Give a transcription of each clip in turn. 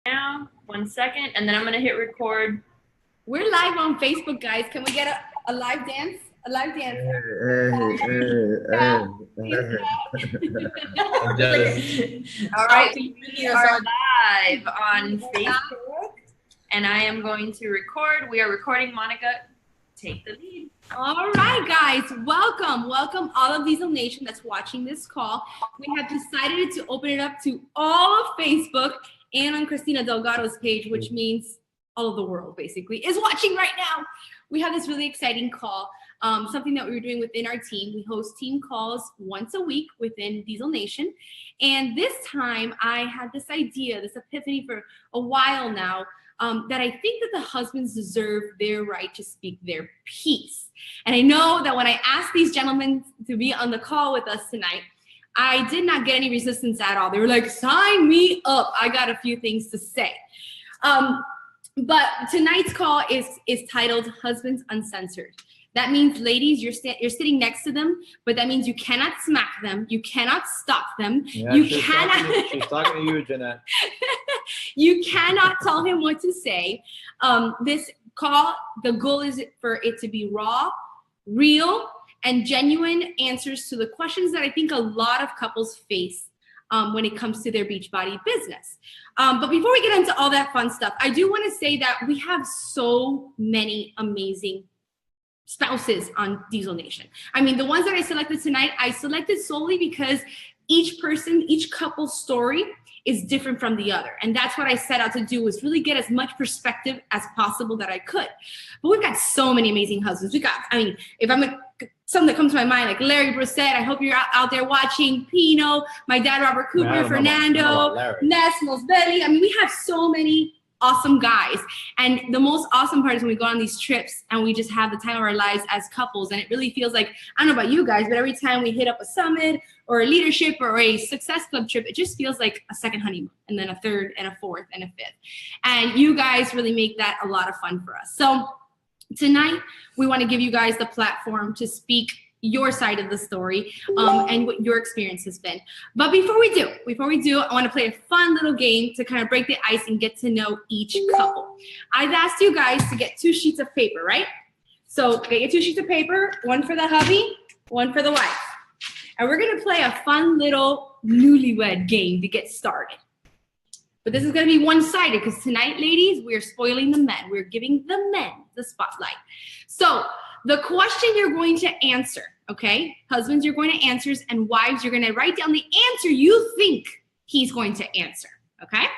now. 1 second, and then I'm gonna hit record. We're live on Facebook, guys. Can we get a live dance? A live dance. All right, we are live on Facebook, and I am going to record. We are recording. Monica, take the lead. All right, guys, welcome all of Diesel Nation that's watching this call. We have decided to open it up to all of Facebook and on Cristina Delgado's page, which means all of the world basically is watching right now. We have this really exciting call, something that we were doing within our team. We host team calls once a week within Diesel Nation. And this time I had this idea, this epiphany for a while now, that I think that the husbands deserve their right to speak their piece. And I know that when I asked these gentlemen to be on the call with us tonight, I did not get any resistance at all. They were like, sign me up. I got a few things to say. But tonight's call is titled Husbands Uncensored. That means, ladies, you're sitting next to them, but that means you cannot smack them. You cannot stop them. Yeah, you cannot. She's talking to you, Jeanette. You cannot tell him what to say. This call, the goal is for it to be raw, real, and genuine answers to the questions that I think a lot of couples face when it comes to their Beachbody business. But before we get into all that fun stuff, I do want to say that we have so many amazing spouses on Diesel Nation. I mean, the ones that I selected tonight, I selected solely because each person, each couple's story is different from the other. And that's what I set out to do, was really get as much perspective as possible that I could. But we've got so many amazing husbands. If I'm something that comes to my mind, like Larry Brissett, I hope you're out there watching, Pino, my dad, Robert Cooper, Fernando, Nesmos, Belly. I mean, we have so many awesome guys. And the most awesome part is when we go on these trips and we just have the time of our lives as couples. And it really feels like, I don't know about you guys, but every time we hit up a summit or a leadership or a success club trip, it just feels like a second honeymoon, and then a third and a fourth and a fifth. And you guys really make that a lot of fun for us. So tonight, we want to give you guys the platform to speak your side of the story and what your experience has been. But before we do, I want to play a fun little game to kind of break the ice and get to know each couple. I've asked you guys to get 2 sheets of paper, right? So get your 2 sheets of paper, one for the hubby, one for the wife. And we're going to play a fun little newlywed game to get started. But this is going to be one-sided because tonight, ladies, we're spoiling the men. We're giving the men the spotlight. So the question you're going to answer, okay? Husbands, you're going to answer, and wives, you're going to write down the answer you think he's going to answer, okay?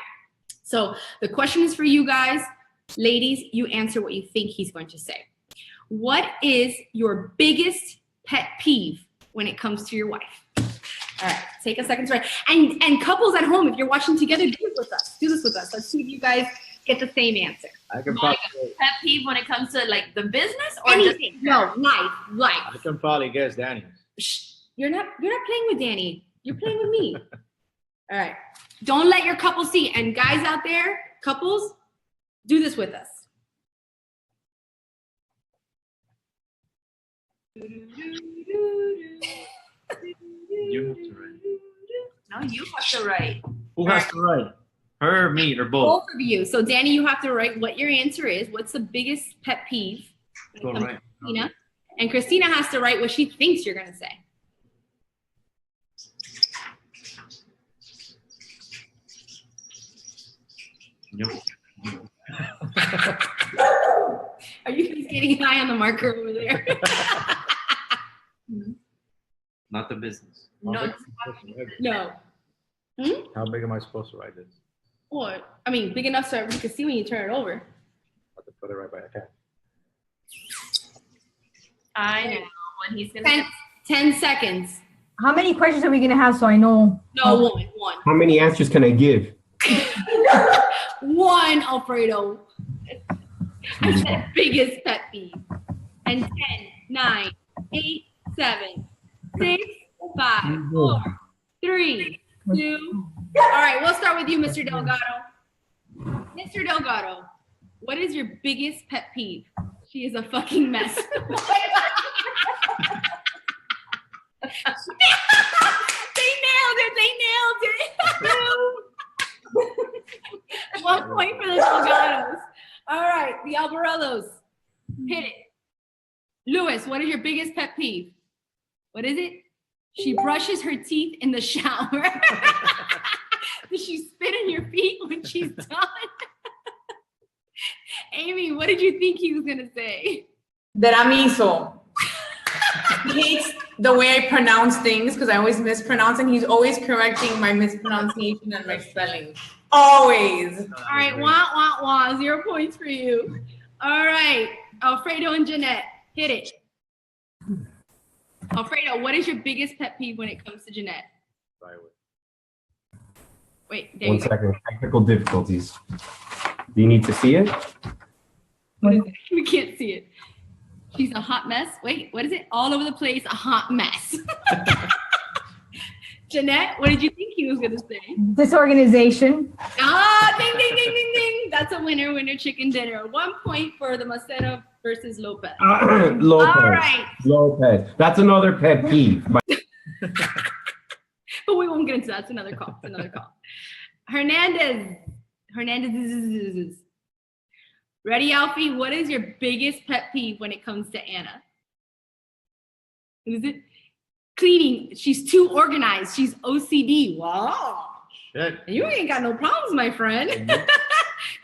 So the question is for you guys. Ladies, you answer what you think he's going to say. What is your biggest pet peeve when it comes to your wife? All right, take a second to write. And couples at home, if you're watching together, do this with us. Do this with us. Let's see if you guys get the same answer. I can probably pet peeve when it comes to like the business or anything. Just no, life. I can probably guess Danny. Shh, you're not playing with Danny. You're playing with me. All right. Don't let your couple see. And guys out there, couples, do this with us. You have to write. No, you have to write. Who has to write? Her, me, or both? Both of you. So, Danny, you have to write what your answer is. What's the biggest pet peeve? Go right. Christina. And Christina has to write what she thinks you're going to say. Yep. Are you guys getting high on the marker over there? Not the business. No. How big am I supposed to write this? Or, I mean, big enough so you can see when you turn it over. I have to put it right by the cat. I know when he's going to 10 seconds. How many questions are we going to have so I know? No, one. How many answers can I give? One, Alfredo. That's the biggest pet peeve. And 10, 9, 8, 7, 6, 5, 4, 3, 2. All right, we'll start with you, Mr. Delgado. Mr. Delgado, what is your biggest pet peeve? She is a fucking mess. They nailed it. 1 point for the Delgados. All right, the Alvarellos. Hit it. Lewis, what is your biggest pet peeve? What is it? She brushes her teeth in the shower. Does she spit in your feet when she's done? Amy, what did you think he was gonna say? That I'm miso. He hates the way I pronounce things because I always mispronounce, and he's always correcting my mispronunciation and my spelling. Always. All right, wah. 0 points for you. All right, Alfredo and Jeanette, hit it. Alfredo, what is your biggest pet peeve when it comes to Jeanette? Wait, there One you go. second. Technical difficulties. Do you need to see it? What is it? We can't see it. She's a hot mess. Wait, what is it? All over the place, a hot mess. Jeanette, what did you think he was going to say? Disorganization. Ah, ding, ding, ding, ding, ding. That's a winner chicken dinner. 1 point for the Macero versus Lopez. Lopez. All right. Lopez. That's another pet peeve. But we won't get into that. It's another call. Hernandez. Ready, Alfie? What is your biggest pet peeve when it comes to Anna? What is it? Cleaning. She's too organized. She's OCD. Wow. Shit. You ain't got no problems, my friend.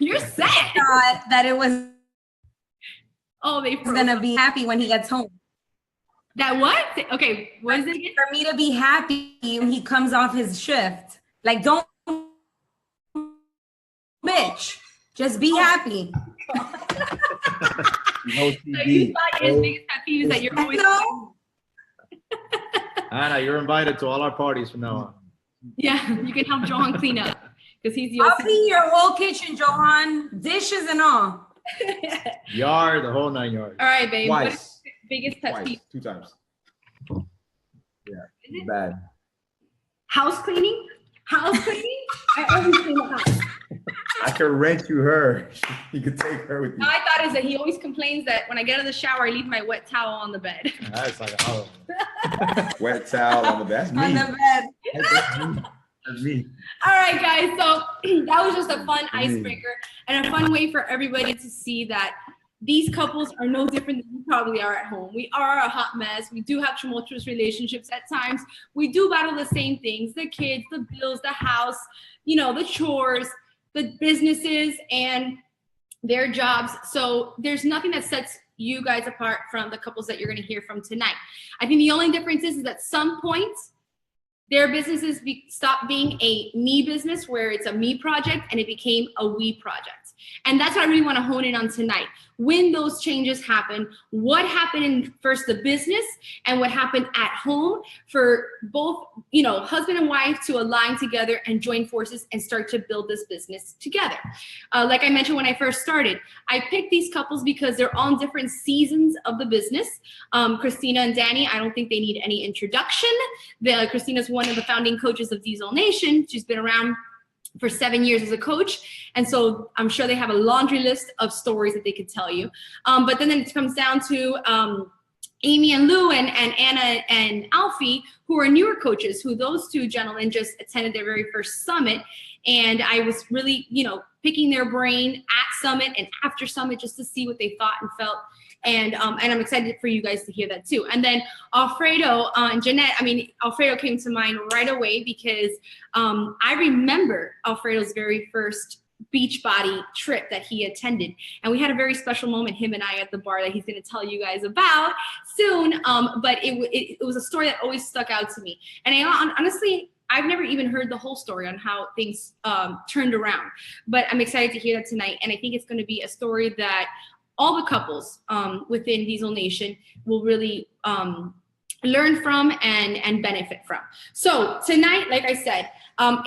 You're set. Thought that it was Oh, they froze. gonna be happy when he gets home. That what? Okay, what is it again? For me to be happy when he comes off his shift. Like, don't bitch. Just be happy. So you thought his biggest pet peeve is that you're always No. Anna, you're invited to all our parties from now on. Yeah, you can help Johan clean up because he's the I'll OCD. clean your whole kitchen, Johan. Dishes and all. Yard, the whole 9 yards. All right, babe. What is Twice. your biggest pet peeve? 2 times. Yeah, Is it? bad. House cleaning? House cleaning? I always clean the house. I could rent you her. You could take her with you. All I thought is that he always complains that when I get out of the shower, I leave my wet towel on the bed. That's like a hollow. Wet towel on the bed. That's me. On the bed. That's me. All right, guys. So that was just a fun icebreaker and a fun way for everybody to see that these couples are no different than we probably are at home. We are a hot mess. We do have tumultuous relationships at times. We do battle the same things: the kids, the bills, the house, the chores, the businesses, and their jobs. So there's nothing that sets you guys apart from the couples that you're going to hear from tonight. I think the only difference is at some point, their businesses stopped being a me business where it's a me project and it became a we project. And that's what I really want to hone in on tonight. When those changes happen, what happened in first the business and what happened at home for both, husband and wife to align together and join forces and start to build this business together. Like I mentioned when I first started, I picked these couples because they're on different seasons of the business. Christina and Danny, I don't think they need any introduction. Christina's one of the founding coaches of Diesel Nation. She's been around for 7 years as a coach. And so I'm sure they have a laundry list of stories that they could tell you. But then it comes down to Amy and Lou and Anna and Alfie, who are newer coaches, who those two gentlemen just attended their very first summit. And I was really, picking their brain at summit and after summit just to see what they thought and felt. And I'm excited for you guys to hear that too. And then Alfredo and Jeanette, Alfredo came to mind right away because I remember Alfredo's very first Beachbody trip that he attended. And we had a very special moment, him and I, at the bar that he's going to tell you guys about soon. But it was a story that always stuck out to me. And honestly, I've never even heard the whole story on how things turned around. But I'm excited to hear that tonight. And I think it's going to be a story that all the couples within Diesel Nation will really learn from and benefit from. So tonight, like I said,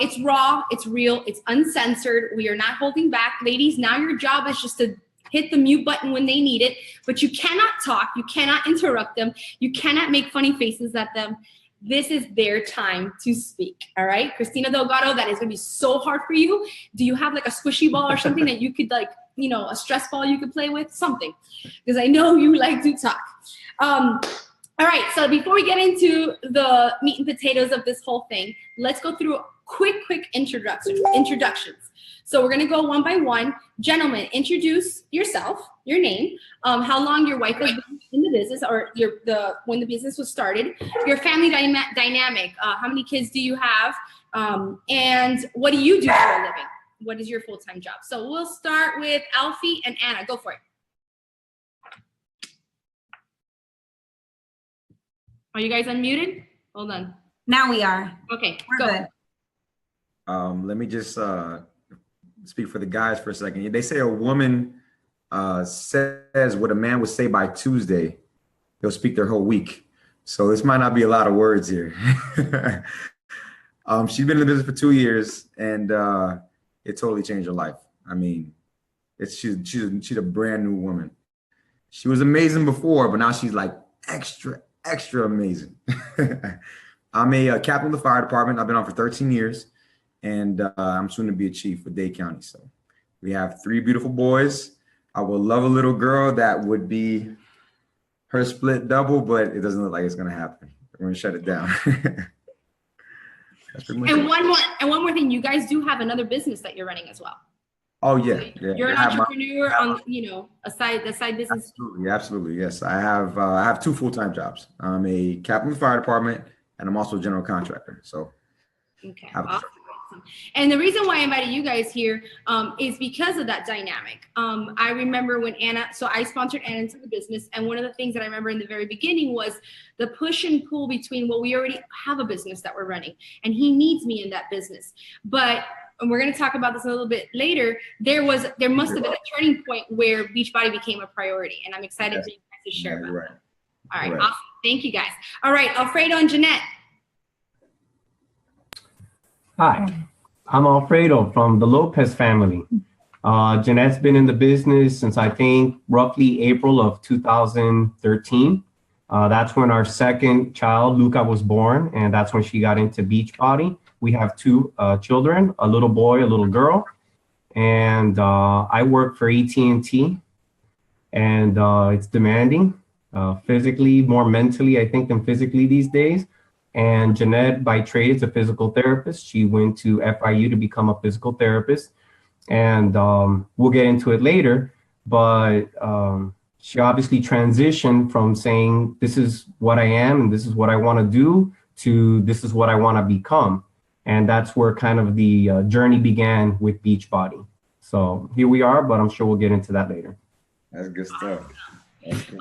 it's raw, it's real, it's uncensored. We are not holding back. Ladies, now your job is just to hit the mute button when they need it, but you cannot talk, you cannot interrupt them, you cannot make funny faces at them. This is their time to speak, all right? Christina Delgado, that is gonna be so hard for you. Do you have like a squishy ball or something that you could a stress ball you could play with? Something, because I know you like to talk. All right, so before we get into the meat and potatoes of this whole thing, let's go through quick introductions. So we're gonna go one by one. Gentlemen, introduce yourself, your name, how long your wife has been in the business, or when the business was started, your family dynamic, how many kids do you have, and what do you do for a living? What is your full-time job? So we'll start with Alfie and Anna. Go for it. Are you guys unmuted? Hold on. Now we are. Okay, We're go. good. Let me just speak for the guys for a second. They say a woman says what a man would say by Tuesday, he'll speak their whole week. So this might not be a lot of words here. She's been in the business for 2 years, and it totally changed her life. I mean, she's a brand new woman. She was amazing before, but now she's like extra amazing. I'm a captain of the fire department. I've been on for 13 years, and I'm soon to be a chief for Dade County. So we have 3 beautiful boys. I would love a little girl that would be her split double, but it doesn't look like it's gonna happen. We're gonna shut it down. That's pretty much it. One more thing, you guys do have another business that you're running as well. Oh yeah. You're an entrepreneur on, the side business. Absolutely, yes. I have 2 full-time jobs. I'm a captain of the fire department, and I'm also a general contractor. So okay, awesome. And the reason why I invited you guys here is because of that dynamic. I remember when I sponsored Anna into the business, and one of the things that I remember in the very beginning was the push and pull between, well, we already have a business that we're running, and he needs me in that business. But, and we're going to talk about this a little bit later, there must have been a turning point where Beachbody became a priority, and I'm excited for you guys to share about that. All right, awesome. Thank you guys. All right, Alfredo and Jeanette. Hi, I'm Alfredo from the Lopez family. Jeanette's been in the business since I think roughly April of 2013. That's when our second child, Luca, was born, and that's when she got into Beachbody. We have 2 children, a little boy, a little girl, and I work for AT&T, and it's demanding, physically, more mentally, I think, than physically these days. And Jeanette, by trade, is a physical therapist. She went to FIU to become a physical therapist. And we'll get into it later, but she obviously transitioned from saying, this is what I am and this is what I want to do, to this is what I want to become. And that's where kind of the journey began with Beachbody. So here we are, but I'm sure we'll get into that later. That's good stuff.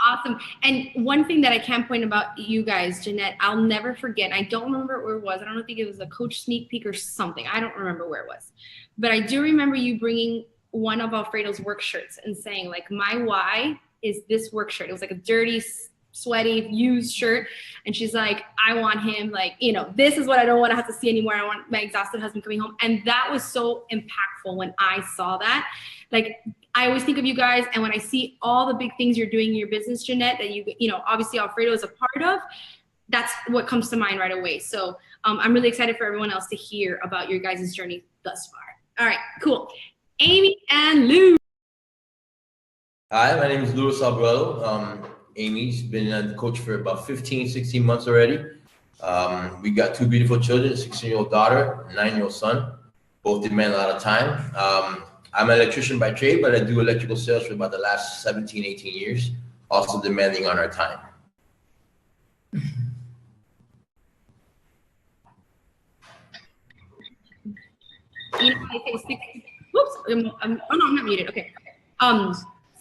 Awesome. And one thing that I can point about you guys, Jeanette, I'll never forget. I don't remember where it was. I don't think it was a coach sneak peek or something. I don't remember where it was. But I do remember you bringing one of Alfredo's work shirts and saying, like, my why is this work shirt. It was like a dirty, sweaty, used shirt. And she's like, I want him, like, this is what I don't want to have to see anymore. I want my exhausted husband coming home. And that was so impactful when I saw that. Like, I always think of you guys, and when I see all the big things you're doing in your business, Jeanette, that obviously Alfredo is a part of, that's what comes to mind right away. So I'm really excited for everyone else to hear about your guys' journey thus far. All right, cool. Amy and Lou. Hi, my name is Luis Albrello. Amy's been a coach for about 15, 16 months already. We got 2 beautiful children, a 16-year-old daughter, a 9-year-old son. Both demand a lot of time. I'm an electrician by trade, but I do electrical sales for about the last 17, 18 years, also demanding on our time. Whoops, I'm not muted. Okay.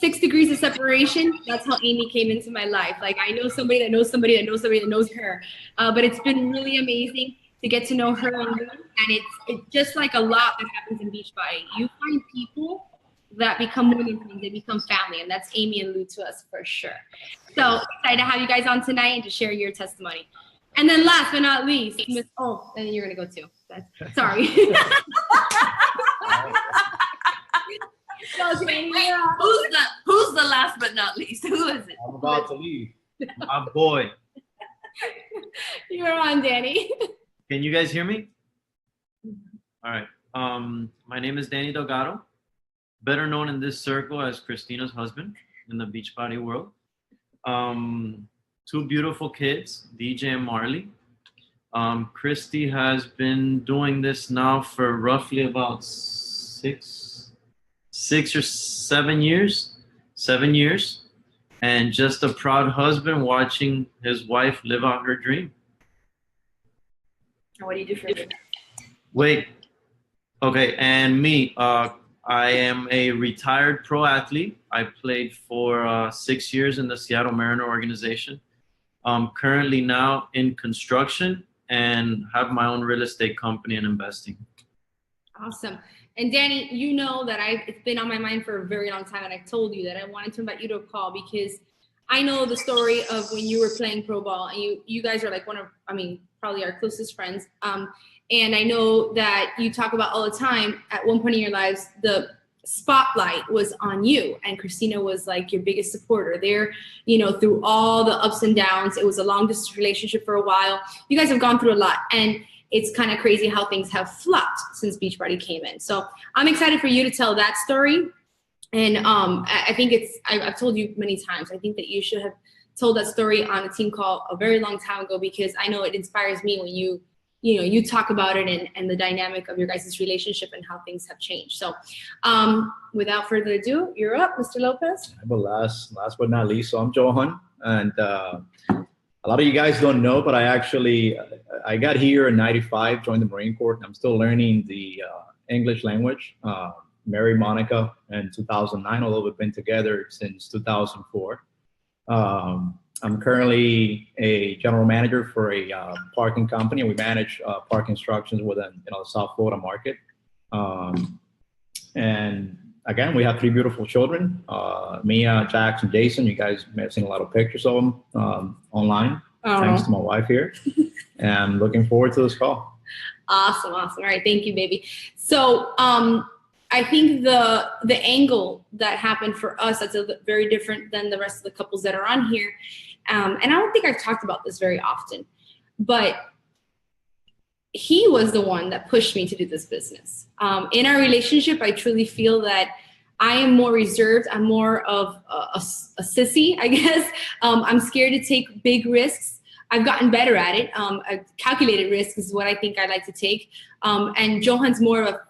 6 degrees of separation. That's how Amy came into my life. Like, I know somebody that knows somebody that knows somebody that knows her. But it's been really amazing to get to know her, and it's just like a lot that happens in Beachbody. You find people that become more than friends, they become family, and that's Amy and Lou to us for sure. So excited to have you guys on tonight and to share your testimony. And then last but not least, and then you're gonna go too. Sorry. Who's the last but not least? Who is it? I'm about to leave. My boy. You're on, Danny. Can you guys hear me? All right. My name is Danny Delgado, better known in this circle as Christina's husband in the Beachbody world. 2 beautiful kids, DJ and Marley. Christy has been doing this now for roughly about six or 7 years, 7 years, and just a proud husband watching his wife live out her dream. And what do you do for a living? Wait, okay, and me, I am a retired pro athlete. I played for 6 years in the Seattle Mariner organization. I'm currently now in construction and have my own real estate company and investing. Awesome. And Danny, you know that it's been on my mind for a very long time, and I told you that I wanted to invite you to a call because I know the story of when you were playing pro ball, and you guys are like probably our closest friends. And I know that you talk about all the time, at one point in your lives, the spotlight was on you, and Christina was like your biggest supporter there, through all the ups and downs. It was a long distance relationship for a while. You guys have gone through a lot, and it's kind of crazy how things have flopped since Beachbody came in. So I'm excited for you to tell that story. And I think I've told you many times, I think that you should have told that story on a team call a very long time ago, because I know it inspires me when you talk about it and the dynamic of your guys' relationship and how things have changed. So without further ado, you're up, Mr. Lopez. But last but not least, so I'm Johan, and a lot of you guys don't know, but I got here in '95, joined the Marine Corps. I'm still learning the English language. Married Monica in 2009, although we've been together since 2004. I'm currently a general manager for a parking company. We manage parking instructions within the South Florida market. And again, we have 3 beautiful children, Mia, Jax, and Jason. You guys may have seen a lot of pictures of them online, thanks to my wife here. And I'm looking forward to this call. Awesome. All right, thank you, baby. So I think the angle that happened for us, that's very different than the rest of the couples that are on here. And I don't think I've talked about this very often, but he was the one that pushed me to do this business. In our relationship, I truly feel that I am more reserved. I'm more of a sissy, I guess. I'm scared to take big risks. I've gotten better at it. A calculated risk is what I think I like to take. And Johan's more of a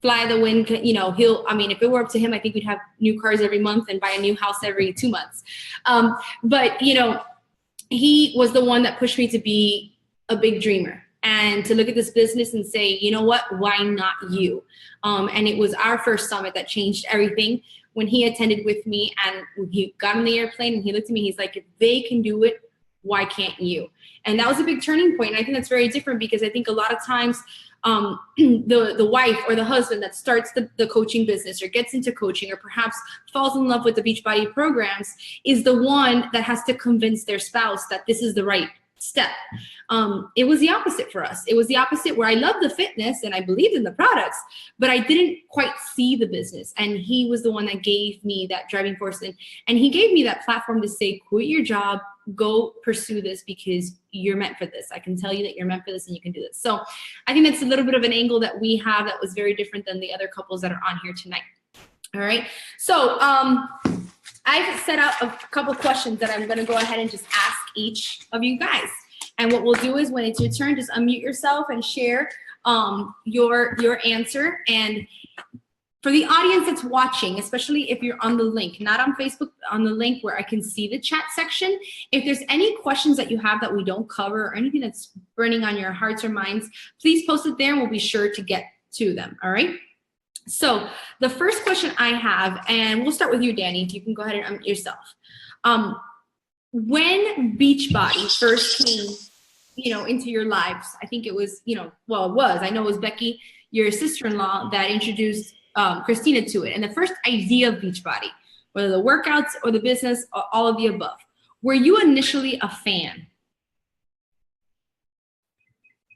fly the wind, if it were up to him, I think we'd have new cars every month and buy a new house every 2 months. But he was the one that pushed me to be a big dreamer and to look at this business and say, you know what, why not you? And it was our first summit that changed everything. When he attended with me and he got on the airplane and he looked at me, he's like, if they can do it, why can't you? And that was a big turning point. And I think that's very different, because I think a lot of times the wife or the husband that starts the coaching business or gets into coaching or perhaps falls in love with the Beachbody programs is the one that has to convince their spouse that this is the right step. It was the opposite for us. It was the opposite, where I loved the fitness and I believed in the products, but I didn't quite see the business. And he was the one that gave me that driving force. And he gave me that platform to say, quit your job, go pursue this, because you're meant for this. I can tell you that you're meant for this and you can do this. So I think that's a little bit of an angle that we have that was very different than the other couples that are on here tonight. All right. So I've set out a couple questions that I'm going to go ahead and just ask each of you guys. And what we'll do is, when it's your turn, just unmute yourself and share your answer. And for the audience that's watching, especially if you're on the link, not on Facebook, on the link where I can see the chat section, if there's any questions that you have that we don't cover or anything that's burning on your hearts or minds, please post it there and we'll be sure to get to them. All right. So the first question I have, and we'll start with you, Danny, if you can go ahead and unmute yourself. When Beachbody first came, into your lives, I think it was, I know it was Becky, your sister-in-law, that introduced Christina to it. And the first idea of Beachbody, whether the workouts or the business, or all of the above, were you initially a fan?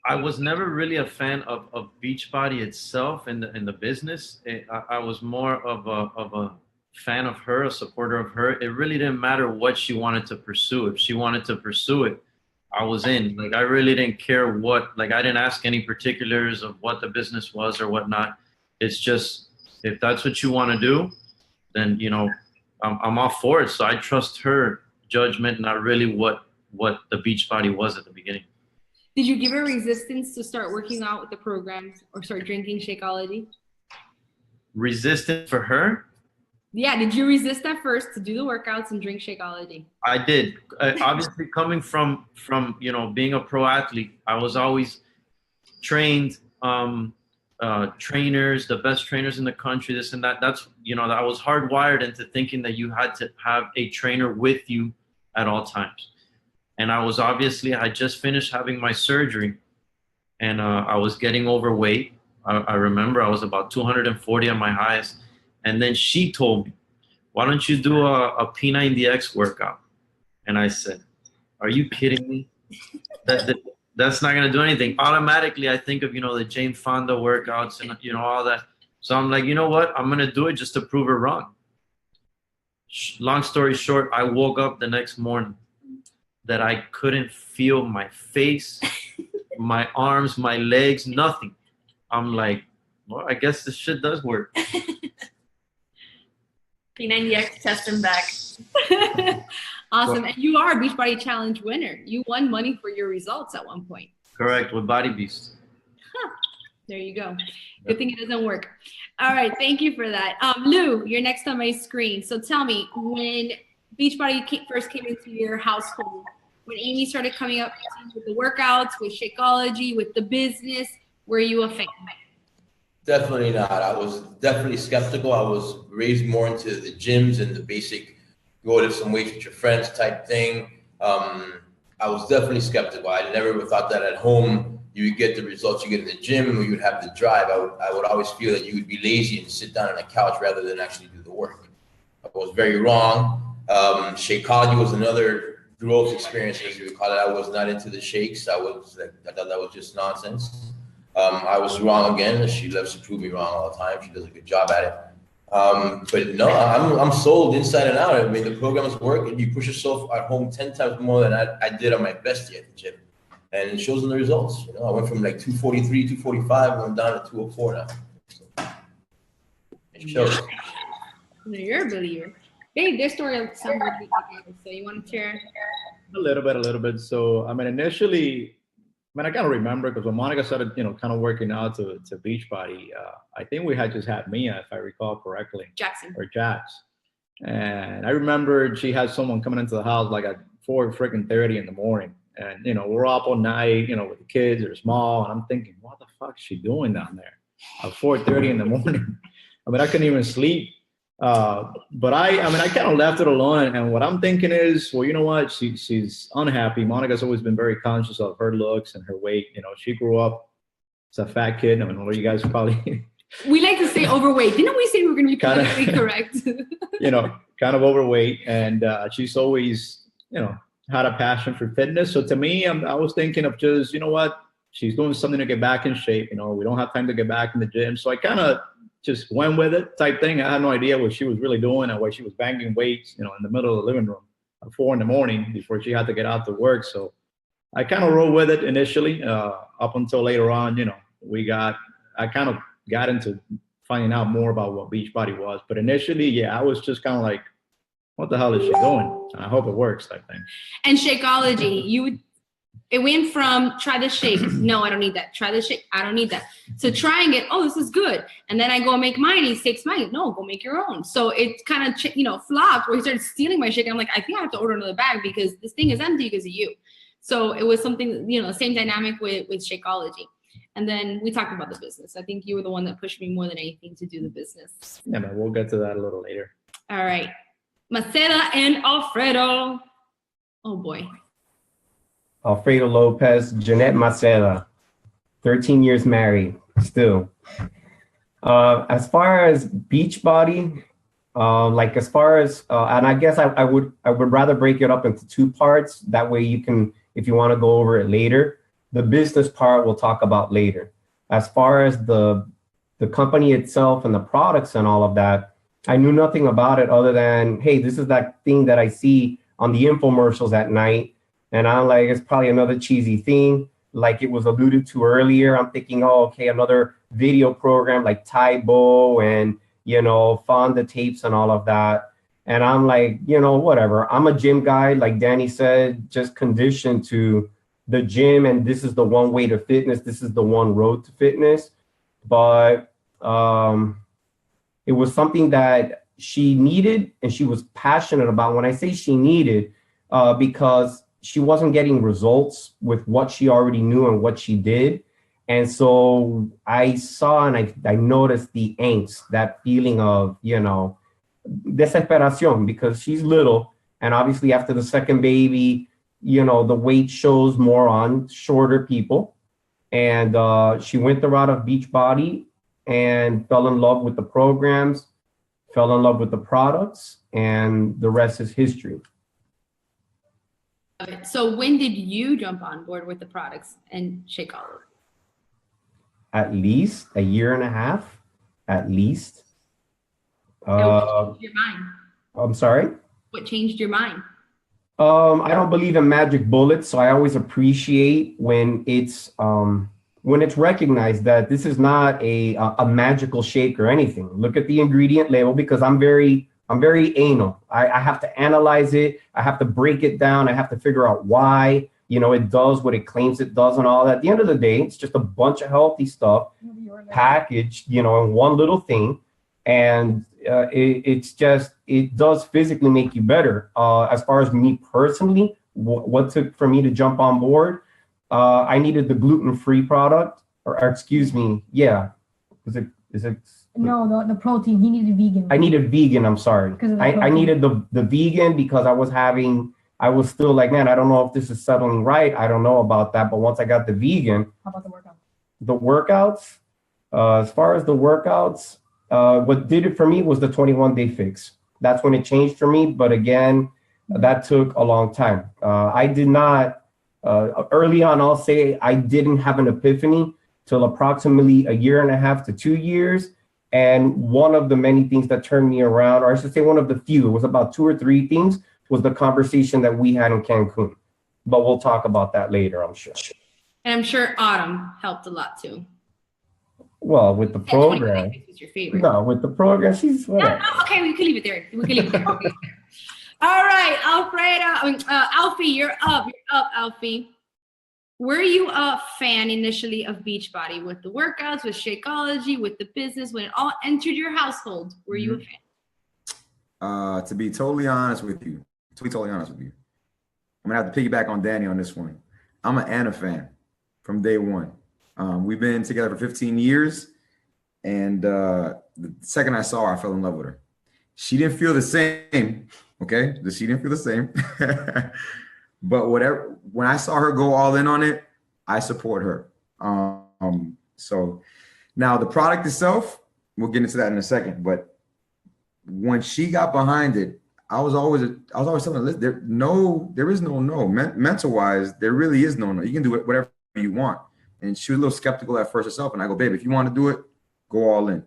I was never really a fan of Beachbody itself and the business. I was more of a fan of her, a supporter of her. It really didn't matter what she wanted to pursue. If she wanted to pursue it, I was in. Like, I really didn't care what, I didn't ask any particulars of what the business was or whatnot. It's just, if that's what you want to do, then, I'm all for it. So I trust her judgment, not really what the Beachbody was at the beginning. Did you give her resistance to start working out with the programs or start drinking Shakeology? resistance for her. Yeah, did you resist at first to do the workouts and drink Shakeology? I did. Obviously, coming from being a pro athlete, I was always trained. Trainers, the best trainers in the country, this and that. That's, I was hardwired into thinking that you had to have a trainer with you at all times. And I just finished having my surgery, and I was getting overweight. I remember I was about 240 at my highest. And then she told me, why don't you do a P90X workout? And I said, are you kidding me? That's not going to do anything. Automatically, I think of, the Jane Fonda workouts and, all that. So I'm like, you know what? I'm going to do it just to prove her wrong. Long story short, I woke up the next morning that I couldn't feel my face, my arms, my legs, nothing. I'm like, well, I guess this shit does work. P90X, test him back. Awesome. And you are a Beachbody Challenge winner. You won money for your results at one point. Correct, with Body Beast. Huh. There you go. Good thing it doesn't work. All right, thank you for that. Lou, you're next on my screen. So tell me, when Beachbody first came into your household, when Amy started coming up with the workouts, with Shakeology, with the business, were you a fan? Definitely not. I was definitely skeptical. I was raised more into the gyms and the basic go lift some weights with your friends type thing. I was definitely skeptical. I never thought that at home you would get the results you get in the gym, or you would have the drive. I would always feel that you would be lazy and sit down on a couch rather than actually do the work. I was very wrong. Shakeology was another growth experience, as you would call it. I was not into the shakes. I thought that was just nonsense. I was wrong again. She loves to prove me wrong all the time. She does a good job at it. But no, I'm sold inside and out. I mean, the programs work, and you push yourself at home 10 times more than I did on my best day at the gym. And it shows in the results. I went from like 243, 245, went down to 204 now. So it shows. You're a believer. Babe, their story sounds like so you want to share? A little bit. So, initially, I kind of remember because when Monica started, kind of working out to Beachbody, I think we had just had Mia, if I recall correctly. Jackson. Or Jax. And I remember she had someone coming into the house like at 4:30 in the morning. And, we're up all night, with the kids, they're small. And I'm thinking, what the fuck is she doing down there at 4:30 in the morning? I couldn't even sleep. But I kind of left it alone. And what I'm thinking is, well, you know what? She's unhappy. Monica's always been very conscious of her looks and her weight. She grew up as a fat kid. All you guys probably. We like to say overweight. Didn't we say we were going to be politically correct? Kind of overweight. And she's always, had a passion for fitness. So to me, I was thinking of just, she's doing something to get back in shape. We don't have time to get back in the gym. So I kind of just went with it type thing. I had no idea what she was really doing and why she was banging weights, in the middle of the living room at 4 a.m. before she had to get out to work. So I kind of rolled with it initially, up until later on, I kind of got into finding out more about what Beachbody was. But initially, I was just kind of like, what the hell is she doing? I hope it works type thing. And Shakeology, it went from try the shake. No, I don't need that. Try the shake. I don't need that. So trying it. Oh, this is good. And then I go make mine. He takes mine. No, go make your own. So it kind of, flopped where he started stealing my shake. I'm like, I think I have to order another bag because this thing is empty because of you. So it was something, the same dynamic with Shakeology. And then we talked about the business. I think you were the one that pushed me more than anything to do the business. Yeah, man, we'll get to that a little later. All right. Maceda and Alfredo. Oh, boy. Alfredo Lopez, Jeanette Maceda, 13 years married, still. As far as Beachbody, and I guess I would rather break it up into two parts. That way you can, if you want to go over it later, the business part we'll talk about later. As far as the company itself and the products and all of that, I knew nothing about it other than, hey, this is that thing that I see on the infomercials at night. And I'm like, it's probably another cheesy thing. Like it was alluded to earlier. I'm thinking, oh, okay, another video program like Tybo and, Fonda tapes and all of that. And I'm like, whatever. I'm a gym guy, like Danny said, just conditioned to the gym. And this is the one way to fitness. This is the one road to fitness. But It was something that she needed and she was passionate about. When I say she needed, because she wasn't getting results with what she already knew and what she did. And so I saw and I noticed the angst, that feeling of, desesperación, because she's little. And obviously after the second baby, the weight shows more on shorter people. And she went the route of Beachbody and fell in love with the programs, fell in love with the products, and the rest is history. So when did you jump on board with the products and Shakeology? At least a year and a half, at least. What changed your mind? I'm sorry? What changed your mind? I don't believe in magic bullets, so I always appreciate when it's recognized that this is not a magical shake or anything. Look at the ingredient label, because I'm very anal. I have to analyze it. I have to break it down. I have to figure out why, it does what it claims it does and all that. At the end of the day, it's just a bunch of healthy stuff packaged, in one little thing. And it does physically make you better. As far as me personally, what took for me to jump on board, I needed the gluten-free product, or excuse me, yeah. Is it? No, the protein. He needed vegan. I needed vegan. I'm sorry. I needed the vegan because I was still like, man, I don't know if this is settling right. I don't know about that. But once I got the vegan. How about the workout? The workouts, as far as the workouts, what did it for me was the 21-day fix. That's when it changed for me. But again, that took a long time. I did not, early on, I'll say I didn't have an epiphany till approximately a year and a half to 2 years. And one of the many things that turned me around, or I should say one of the few, it was about 2 or 3 things, was the conversation that we had in Cancun. But we'll talk about that later, I'm sure. And I'm sure Autumn helped a lot too. Well, with the program. Was your favorite. No, with the program, she's whatever. No, okay, we can leave it there. All right, Alfredo, Alfie, you're up, Alfie. Were you a fan initially of Beachbody with the workouts, with Shakeology, with the business, when it all entered your household? Were you a fan? To be totally honest with you, I'm gonna have to piggyback on Danny on this one. I'm an Anna fan from day one. We've been together for 15 years, and the second I saw her, I fell in love with her. She didn't feel the same, okay? She didn't feel the same. But when I saw her go all in on it, I support her. So now the product itself, we'll get into that in a second. But when she got behind it, I was always telling her, there is no no. Mental wise, there really is no no. You can do whatever you want. And she was a little skeptical at first herself. And I go, babe, if you want to do it, go all in.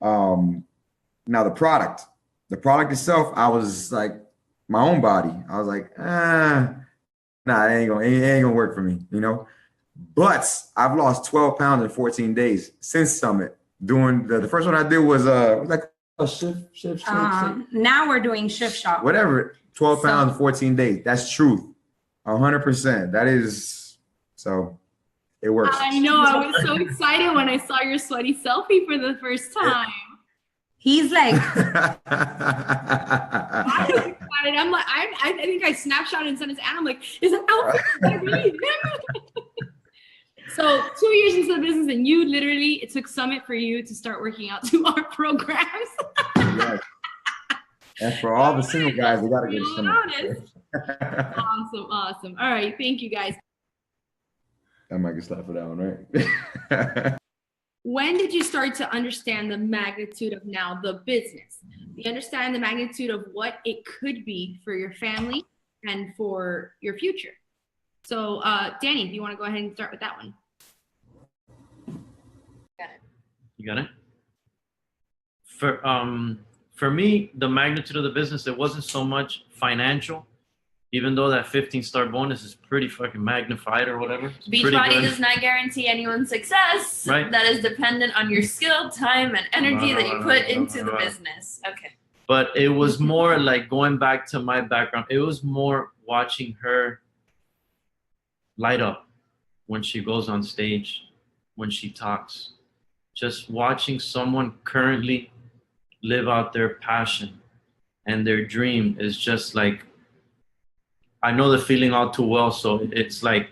Now the product itself, I was like, my own body, I was like, nah, it ain't gonna work for me, But I've lost 12 pounds in 14 days since Summit. Doing the first one I did was like a shift. Now we're doing shift shop. Whatever, 12 pounds in 14 days. That's truth, 100%. That is so. It works. I know. I was so excited when I saw your sweaty selfie for the first time. He's like, I was excited. I'm like, I think I snapshotted and sent it to Anna. I'm like, is that Alfie? So 2 years into the business, and it took Summit for you to start working out 2 our programs. Yes. And for all the single guys, they gotta go to Summit. Awesome. All right, thank you guys. I might get slapped for that one, right? When did you start to understand the magnitude of now the business? You understand the magnitude of what it could be for your family and for your future. So, Danny, do you want to go ahead and start with that one? Got it. You got it? For me, the magnitude of the business, it wasn't so much financial, even though that 15-star bonus is pretty fucking magnified or whatever. Beachbody does not guarantee anyone's success. Right. That is dependent on your skill, time, and energy that you put into the business. Okay. But it was more like going back to my background. It was more watching her light up when she goes on stage, when she talks. Just watching someone currently live out their passion and their dream is just like, I know the feeling all too well. So it's like,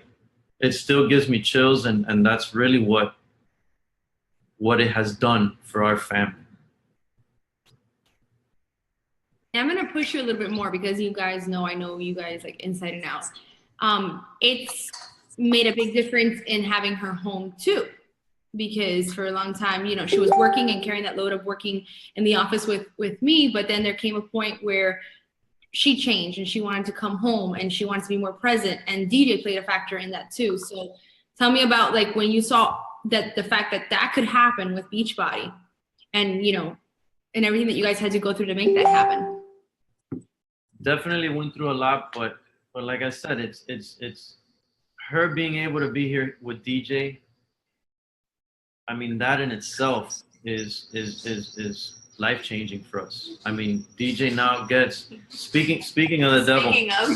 it still gives me chills, and that's really what it has done for our family. I'm gonna push you a little bit more because you guys know, I know you guys like inside and out. It's made a big difference in having her home too, because for a long time, you know, she was working and carrying that load of working in the office with me, but then there came a point where she changed and she wanted to come home and she wanted to be more present, and DJ played a factor in that too. So tell me about like when you saw that the fact that could happen with Beachbody, and you know, and everything that you guys had to go through to make that happen. Definitely went through a lot, but like I said, it's her being able to be here with DJ. I mean, that in itself is life-changing for us. I mean, DJ now gets speaking of the devil. Speaking of.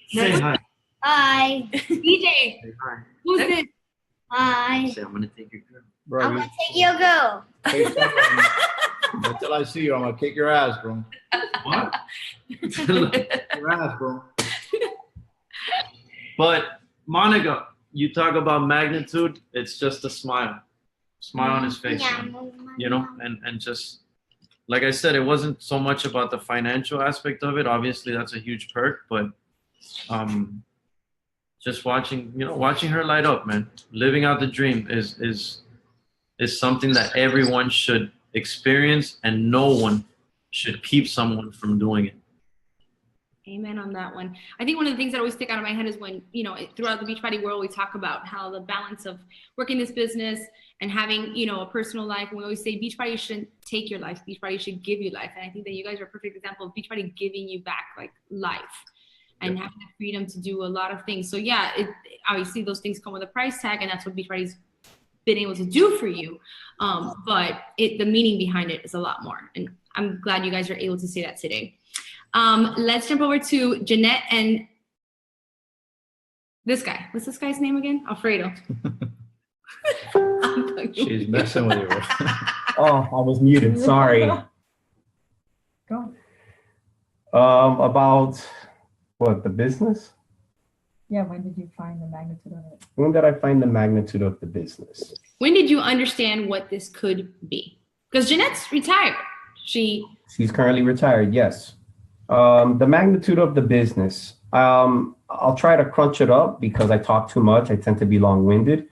Say hi. Hi. DJ. Say hi. Who's this? Hi. Say, I'm gonna take your girl. Bro, I'm gonna take your girl. until I see you, I'm gonna kick your ass, bro. What? Your ass, bro. But Monica, you talk about magnitude, it's just a smile on his face, you know, and just like I said, it wasn't so much about the financial aspect of it. Obviously, that's a huge perk, but just watching her light up, man, living out the dream is something that everyone should experience, and no one should keep someone from doing it. Amen on that one. I think one of the things that always stick out of my head is when, you know, throughout the Beachbody world, we talk about how the balance of working this business and having, you know, a personal life. And we always say Beachbody shouldn't take your life. Beachbody should give you life. And I think that you guys are a perfect example of Beachbody giving you back like life and having the freedom to do a lot of things. So yeah, obviously those things come with a price tag, and that's what Beachbody's been able to do for you. But the meaning behind it is a lot more. And I'm glad you guys are able to say that today. Let's jump over to Jeanette and this guy. What's this guy's name again? Alfredo. She's messing with you. Oh, I was muted. Sorry. Go. About what, the business? Yeah, when did you find the magnitude of it? When did I find the magnitude of the business? When did you understand what this could be? Because Jeanette's retired. She's currently retired, yes. The magnitude of the business. I'll try to crunch it up because I talk too much. I tend to be long-winded.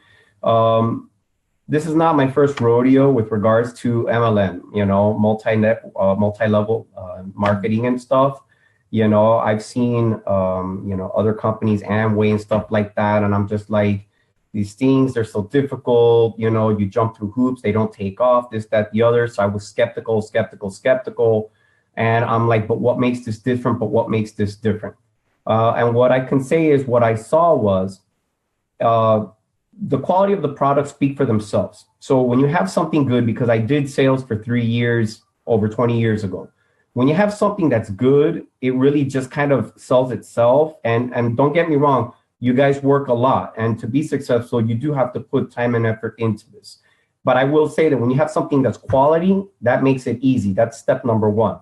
This is not my first rodeo with regards to MLM, you know, multi-level marketing and stuff. You know, I've seen, you know, other companies, Amway and stuff like that. And I'm just like, these things, they're so difficult. You know, you jump through hoops, they don't take off, this, that, the other. So I was skeptical. And I'm like, but what makes this different? And what I can say is what I saw was the quality of the products speak for themselves. So when you have something good, because I did sales for 3 years, over 20 years ago, when you have something that's good, it really just kind of sells itself. And don't get me wrong, you guys work a lot. And to be successful, you do have to put time and effort into this. But I will say that when you have something that's quality, that makes it easy. That's step number one.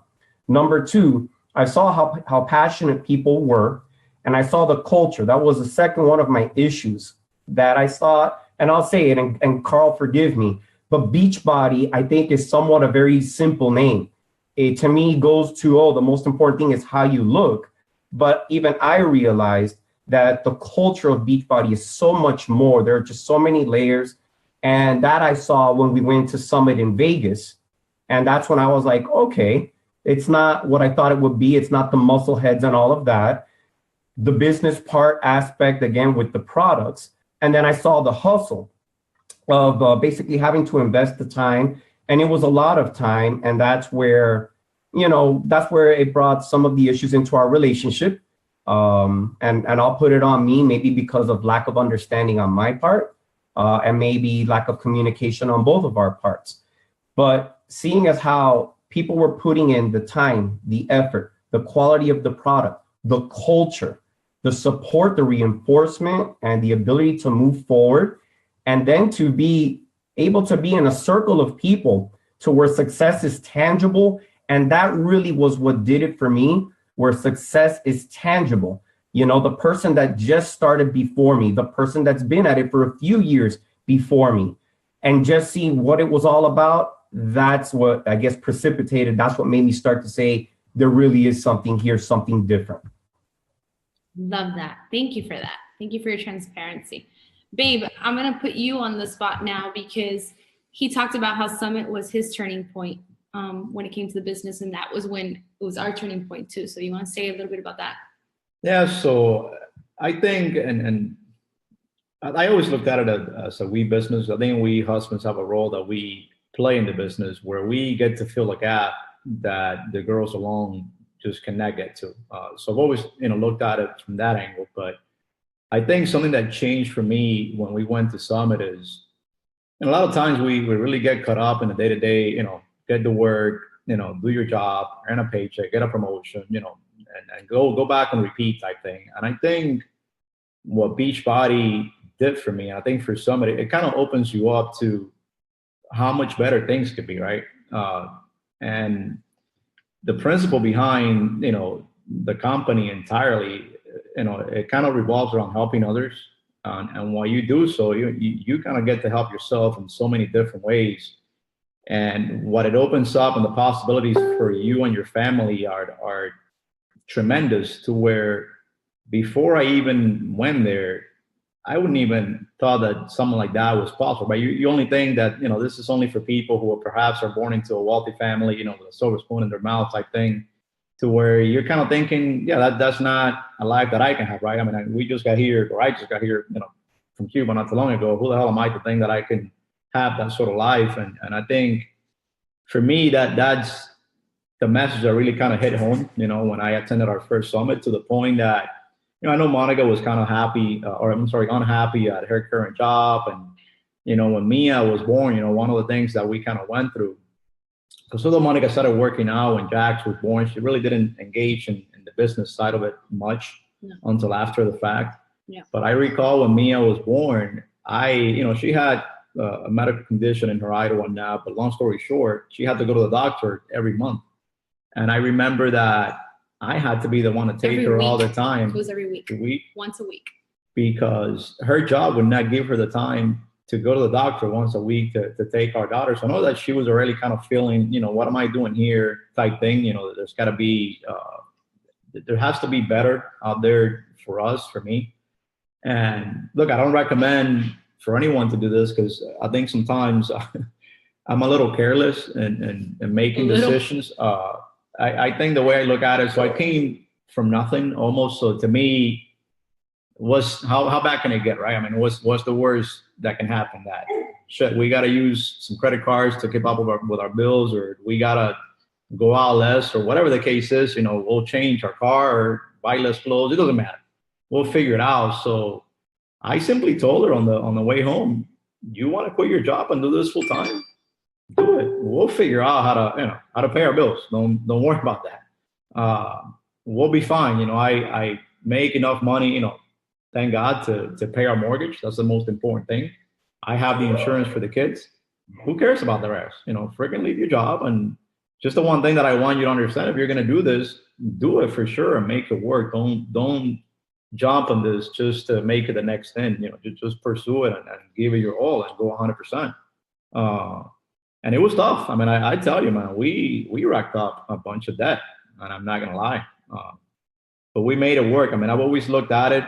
Number two, I saw how passionate people were, and I saw the culture. That was the second one of my issues that I saw, and I'll say it, and Carl, forgive me, but Beachbody, I think, is somewhat a very simple name. It, to me, goes to, the most important thing is how you look. But even I realized that the culture of Beachbody is so much more. There are just so many layers. And that I saw when we went to Summit in Vegas. And that's when I was like, okay, it's not what I thought it would be. It's not the muscle heads and all of that. The business part aspect, again, with the products. And then I saw the hustle of basically having to invest the time. And it was a lot of time. And that's where, that's where it brought some of the issues into our relationship. And I'll put it on me, maybe because of lack of understanding on my part, and maybe lack of communication on both of our parts. But seeing as how people were putting in the time, the effort, the quality of the product, the culture, the support, the reinforcement, and the ability to move forward, and then to be able to be in a circle of people to where success is tangible. And that really was what did it for me, where success is tangible. You know, the person that just started before me, the person that's been at it for a few years before me, and just seeing what it was all about, that's what I guess precipitated, that's what made me start to say, there really is something here, something different. Love that. Thank you for that. Thank you for your transparency. Babe, I'm going to put you on the spot now because he talked about how Summit was his turning point when it came to the business, and that was when it was our turning point too. So you want to say a little bit about that? Yeah, so I think, and I always looked at it as a we business. I think we husbands have a role that we play in the business where we get to fill a gap that the girls alone just cannot get to. So I've always, looked at it from that angle. But I think something that changed for me when we went to Summit is, and a lot of times we really get caught up in the day-to-day, get to work, do your job, earn a paycheck, get a promotion, and go back and repeat type thing. And I think what Beachbody did for me, and I think for somebody, it kind of opens you up to how much better things could be, right? And the principle behind, the company entirely, it kind of revolves around helping others. And while you do so, you kind of get to help yourself in so many different ways. And what it opens up and the possibilities for you and your family are tremendous, to where before I even went there, I wouldn't even thought that something like that was possible. But you only think that, this is only for people who perhaps are born into a wealthy family, with a silver spoon in their mouth type thing, to where you're kind of thinking, yeah, that's not a life that I can have, right? I mean, we just got here, or I just got here, from Cuba not too long ago. Who the hell am I to think that I can have that sort of life? And I think for me, that's the message that really kind of hit home, when I attended our first summit, to the point that, I know Monica was kind of unhappy at her current job. And, when Mia was born, one of the things that we kind of went through, because although Monica started working out when Jax was born, she really didn't engage in the business side of it much until after the fact. Yeah. But I recall when Mia was born, she had a medical condition in her eye and whatnot, but long story short, she had to go to the doctor every month. And I remember that I had to be the one to take her all the time. It was every week. A week. Once a week. Because her job would not give her the time to go to the doctor once a week to take our daughter. So I know that she was already kind of feeling, what am I doing here type thing. There's got to be, there has to be better out there for us, for me. And look, I don't recommend for anyone to do this, because I think sometimes I'm a little careless in making decisions. I think the way I look at it, so I came from nothing almost. So to me, was how bad can it get, right? I mean, what's the worst that can happen? That shit, we got to use some credit cards to keep up with our bills, or we got to go out less, or whatever the case is. We'll change our car or buy less clothes. It doesn't matter. We'll figure it out. So I simply told her on the way home, you want to quit your job and do this full time? Do it. We'll figure out how to pay our bills. Don't worry about that. We'll be fine. I make enough money, thank God, to pay our mortgage. That's the most important thing. I have the insurance for the kids. Who cares about the rest? Freaking leave your job. And just the one thing that I want you to understand, if you're going to do this, do it for sure and make it work. Don't jump on this just to make it the next thing. Just pursue it and give it your all and go 100%. And it was tough. I mean, I tell you, man, we racked up a bunch of debt, and I'm not gonna lie. But we made it work. I mean, I've always looked at it.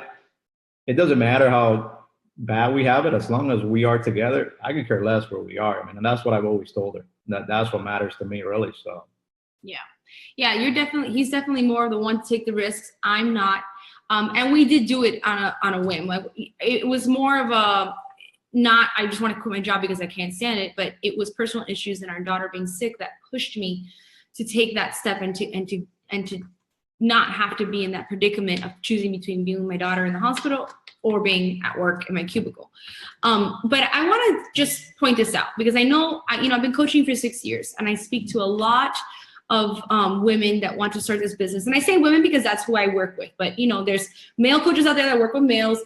It doesn't matter how bad we have it, as long as we are together. I could care less where we are. I mean, and that's what I've always told her. That's what matters to me, really. So. Yeah. He's definitely more of the one to take the risks. I'm not. And we did do it on a whim. Like, it was more of a, not, I just want to quit my job because I can't stand it, but it was personal issues and our daughter being sick that pushed me to take that step and to not have to be in that predicament of choosing between being with my daughter in the hospital or being at work in my cubicle. But I want to just point this out, because I know, I've been coaching for 6 years, and I speak to a lot of women that want to start this business. And I say women because that's who I work with. But, there's male coaches out there that work with males.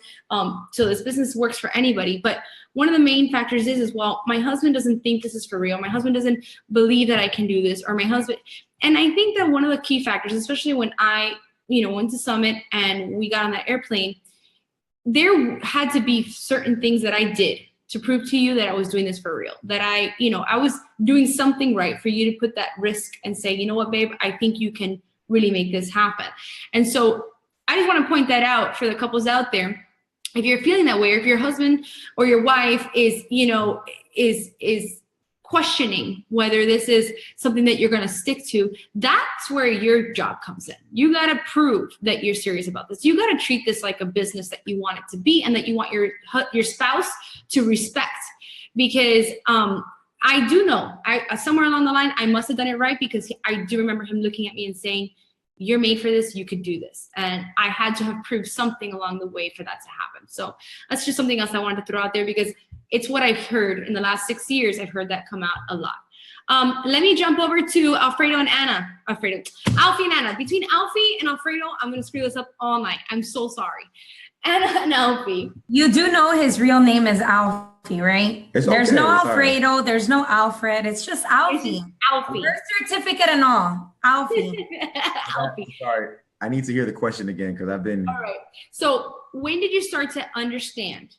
So this business works for anybody. But one of the main factors is well, my husband doesn't think this is for real. My husband doesn't believe that I can do this, or my husband. And I think that one of the key factors, especially when I, went to Summit and we got on that airplane, there had to be certain things that I did to prove to you that I was doing this for real, that I was doing something right for you to put that risk and say, you know what, babe, I think you can really make this happen. And so I just want to point that out for the couples out there. If you're feeling that way, or if your husband or your wife is, is questioning whether this is something that you're going to stick to, that's where your job comes in. You got to prove that you're serious about this. You got to treat this like a business that you want it to be, and that you want your spouse to respect. Because I do know, somewhere along the line, I must have done it right, because I do remember him looking at me and saying, you're made for this, you could do this. And I had to have proved something along the way for that to happen. So that's just something else I wanted to throw out there, because it's what I've heard in the last 6 years. I've heard that come out a lot. Let me jump over to Alfredo and Anna. Alfie and Anna. Between Alfie and Alfredo, I'm going to screw this up all night. I'm so sorry. Anna and Alfie. You do know his real name is Alfie, right? It's There's okay, no it's all Alfredo. right. There's no Alfred. It's just Alfie. Alfie. Birth certificate and all. Alfie. Alfie. Sorry, I need to hear the question again, because I've been. All right. So when did you start to understand?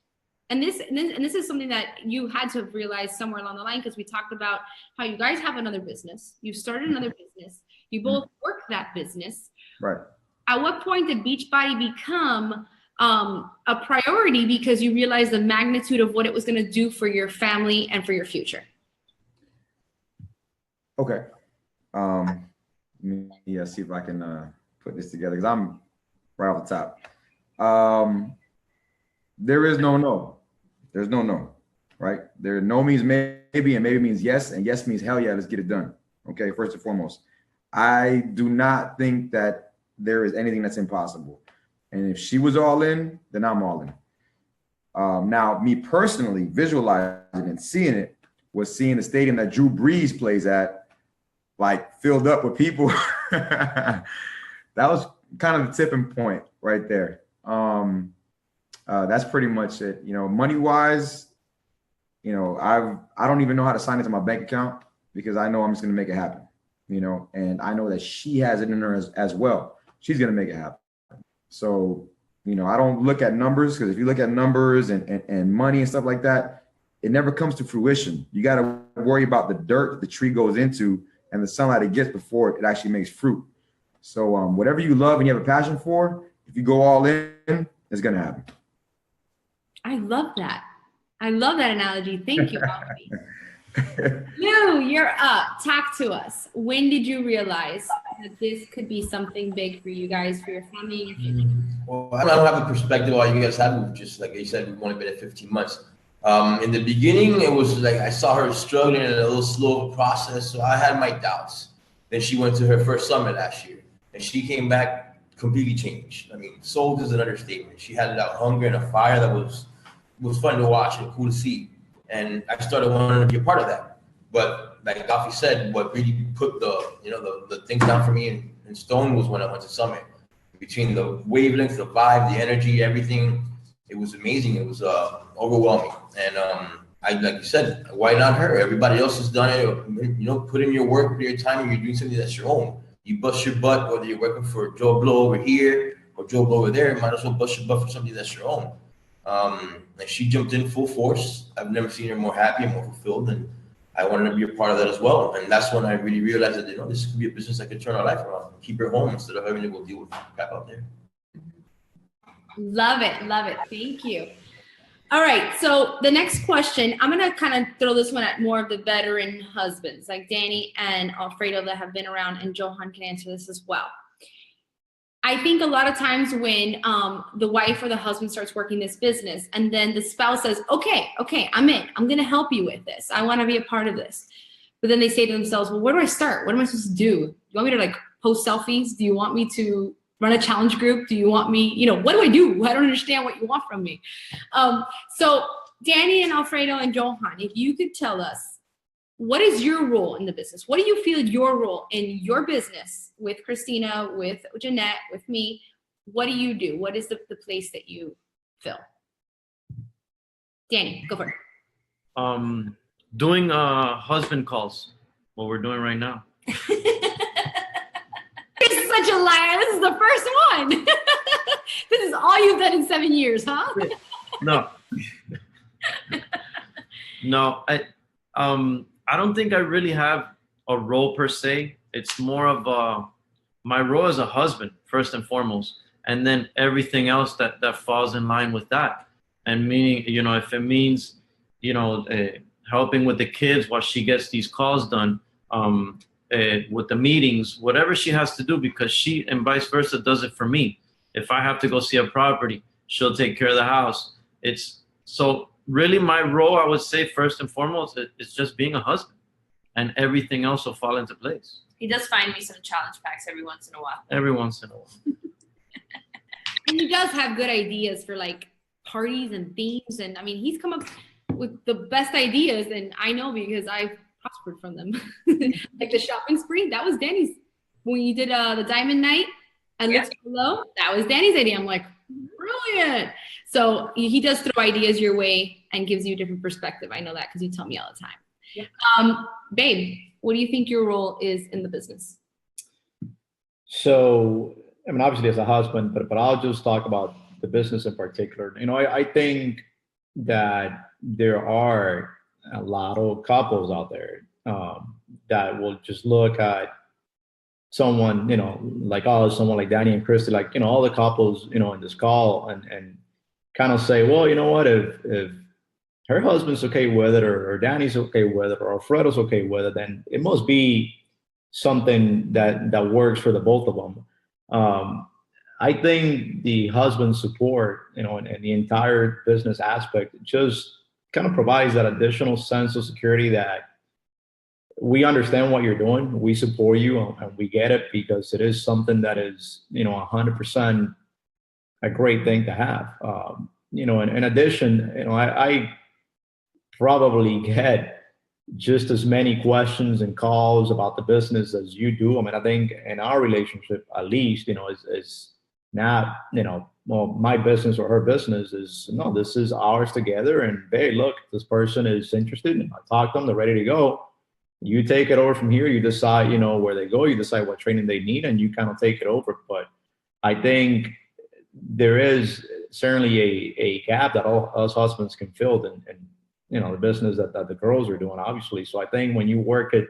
And this is something that you had to have realized somewhere along the line, because we talked about how you guys have another business. You started another business. You both work that business. Right. At what point did Beachbody become a priority, because you realized the magnitude of what it was going to do for your family and for your future? Okay. Let me see if I can put this together, because I'm right off the top. There is no. There's no, right? There no means maybe, and maybe means yes, and yes means hell yeah, let's get it done. Okay, first and foremost, I do not think that there is anything that's impossible. And if she was all in, then I'm all in. Now, me personally, visualizing and seeing it was seeing the stadium that Drew Brees plays at, like, filled up with people. That was kind of the tipping point right there. That's pretty much it. Money wise, I don't even know how to sign it to my bank account, because I know I'm just going to make it happen, and I know that she has it in her as well. She's going to make it happen. So, I don't look at numbers, because if you look at numbers and money and stuff like that, it never comes to fruition. You got to worry about the dirt that the tree goes into and the sunlight it gets before it actually makes fruit. So whatever you love and you have a passion for, if you go all in, it's going to happen. I love that. I love that analogy. Thank you, Alfie. Lou, you're up. Talk to us. When did you realize that this could be something big for you guys, for your family? Well, I don't have the perspective all you guys have. We've just, like you said, we've only been at 15 months. In the beginning, it was like I saw her struggling in a little slow of a process, so I had my doubts. Then she went to her first summit last year, and she came back completely changed. I mean, sold is an understatement. She had that hunger and a fire that was fun to watch and cool to see. And I started wanting to be a part of that. But like Alfie said, what really put the things down for me in stone was when I went to Summit. Between the wavelengths, the vibe, the energy, everything, it was amazing. It was overwhelming. And like you said, why not her? Everybody else has done it. Put in your work, put in your time, and you're doing something that's your own. You bust your butt, whether you're working for Joe Blow over here or Joe Blow over there, you might as well bust your butt for something that's your own. And she jumped in full force. I've never seen her more happy and more fulfilled, and I wanted to be a part of that as well. And that's when I really realized that this could be a business that could turn our life around, keep her home instead of having to go deal with crap out there. Love it. Love it. Thank you. All right. So the next question, I'm going to kind of throw this one at more of the veteran husbands, like Danny and Alfredo, that have been around, and Johan can answer this as well. I think a lot of times when the wife or the husband starts working this business, and then the spouse says, okay, I'm in. I'm going to help you with this. I want to be a part of this. But then they say to themselves, well, where do I start? What am I supposed to do? Do you want me to post selfies? Do you want me to run a challenge group? Do you want me, what do I do? I don't understand what you want from me. So Danny and Alfredo and Johan, if you could tell us, what is your role in the business? What do you feel your role in your business with Christina, with Jeanette, with me? What do you do? What is the place that you fill? Danny, go for it. Doing husband calls, what we're doing right now. This is such a liar. This is the first one. This is all you've done in 7 years, huh? No. No, I don't think I really have a role per se. It's more of my role as a husband, first and foremost, and then everything else that falls in line with that. And meaning, if it means, helping with the kids while she gets these calls done, with the meetings, whatever she has to do, because she and vice versa does it for me. If I have to go see a property, she'll take care of the house. It's so really my role, I would say, first and foremost, is just being a husband, and everything else will fall into place. He does find me some challenge packs every once in a while. Every once in a while. And he does have good ideas for like parties and themes. And I mean, he's come up with the best ideas. And I know because I've prospered from them. Like the shopping spree, that was Danny's. When you did the Diamond Night and Let's Go Low, that was Danny's idea. I'm like, brilliant. So he does throw ideas your way and gives you a different perspective. I know that because you tell me all the time. Yeah. Babe, what do you think your role is in the business? So, I mean, obviously as a husband, but I'll just talk about the business in particular. I think that there are a lot of couples out there that will just look at someone, like us, someone like Danny and Christy, like, all the couples, in this call and kind of say, well, you know what, if her husband's okay with it, or Danny's okay with it, or Alfredo's okay with it, then it must be something that works for the both of them. I think the husband support, and the entire business aspect just kind of provides that additional sense of security that we understand what you're doing, we support you, and we get it because it is something that is, 100% a great thing to have. In addition, I probably get just as many questions and calls about the business as you do. I mean, I think in our relationship, at least, is not, well, my business or her business is, no, this is ours together. And hey, look, this person is interested, and I talk to them, they're ready to go. You take it over from here. You decide, where they go. You decide what training they need, and you kind of take it over. But I think there is certainly a gap that all us husbands can fill in the business that the girls are doing, obviously. So I think when you work it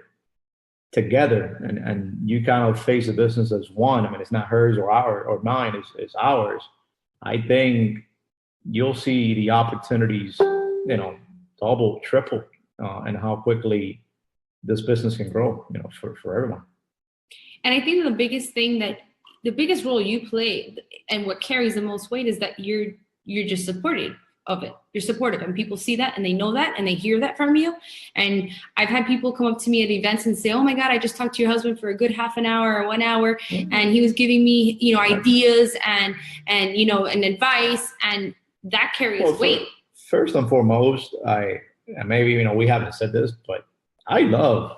together and you kind of face the business as one, I mean, it's not hers or ours or mine, it's ours. I think you'll see the opportunities, double, triple, and how quickly this business can grow, for everyone. And I think the biggest role you play and what carries the most weight is that you're just supportive of it. You're supportive, and people see that and they know that and they hear that from you. And I've had people come up to me at events and say, oh my God, I just talked to your husband for a good half an hour or 1 hour. Mm-hmm. And he was giving me, ideas and advice, and that carries weight. First and foremost, maybe, we haven't said this, but I love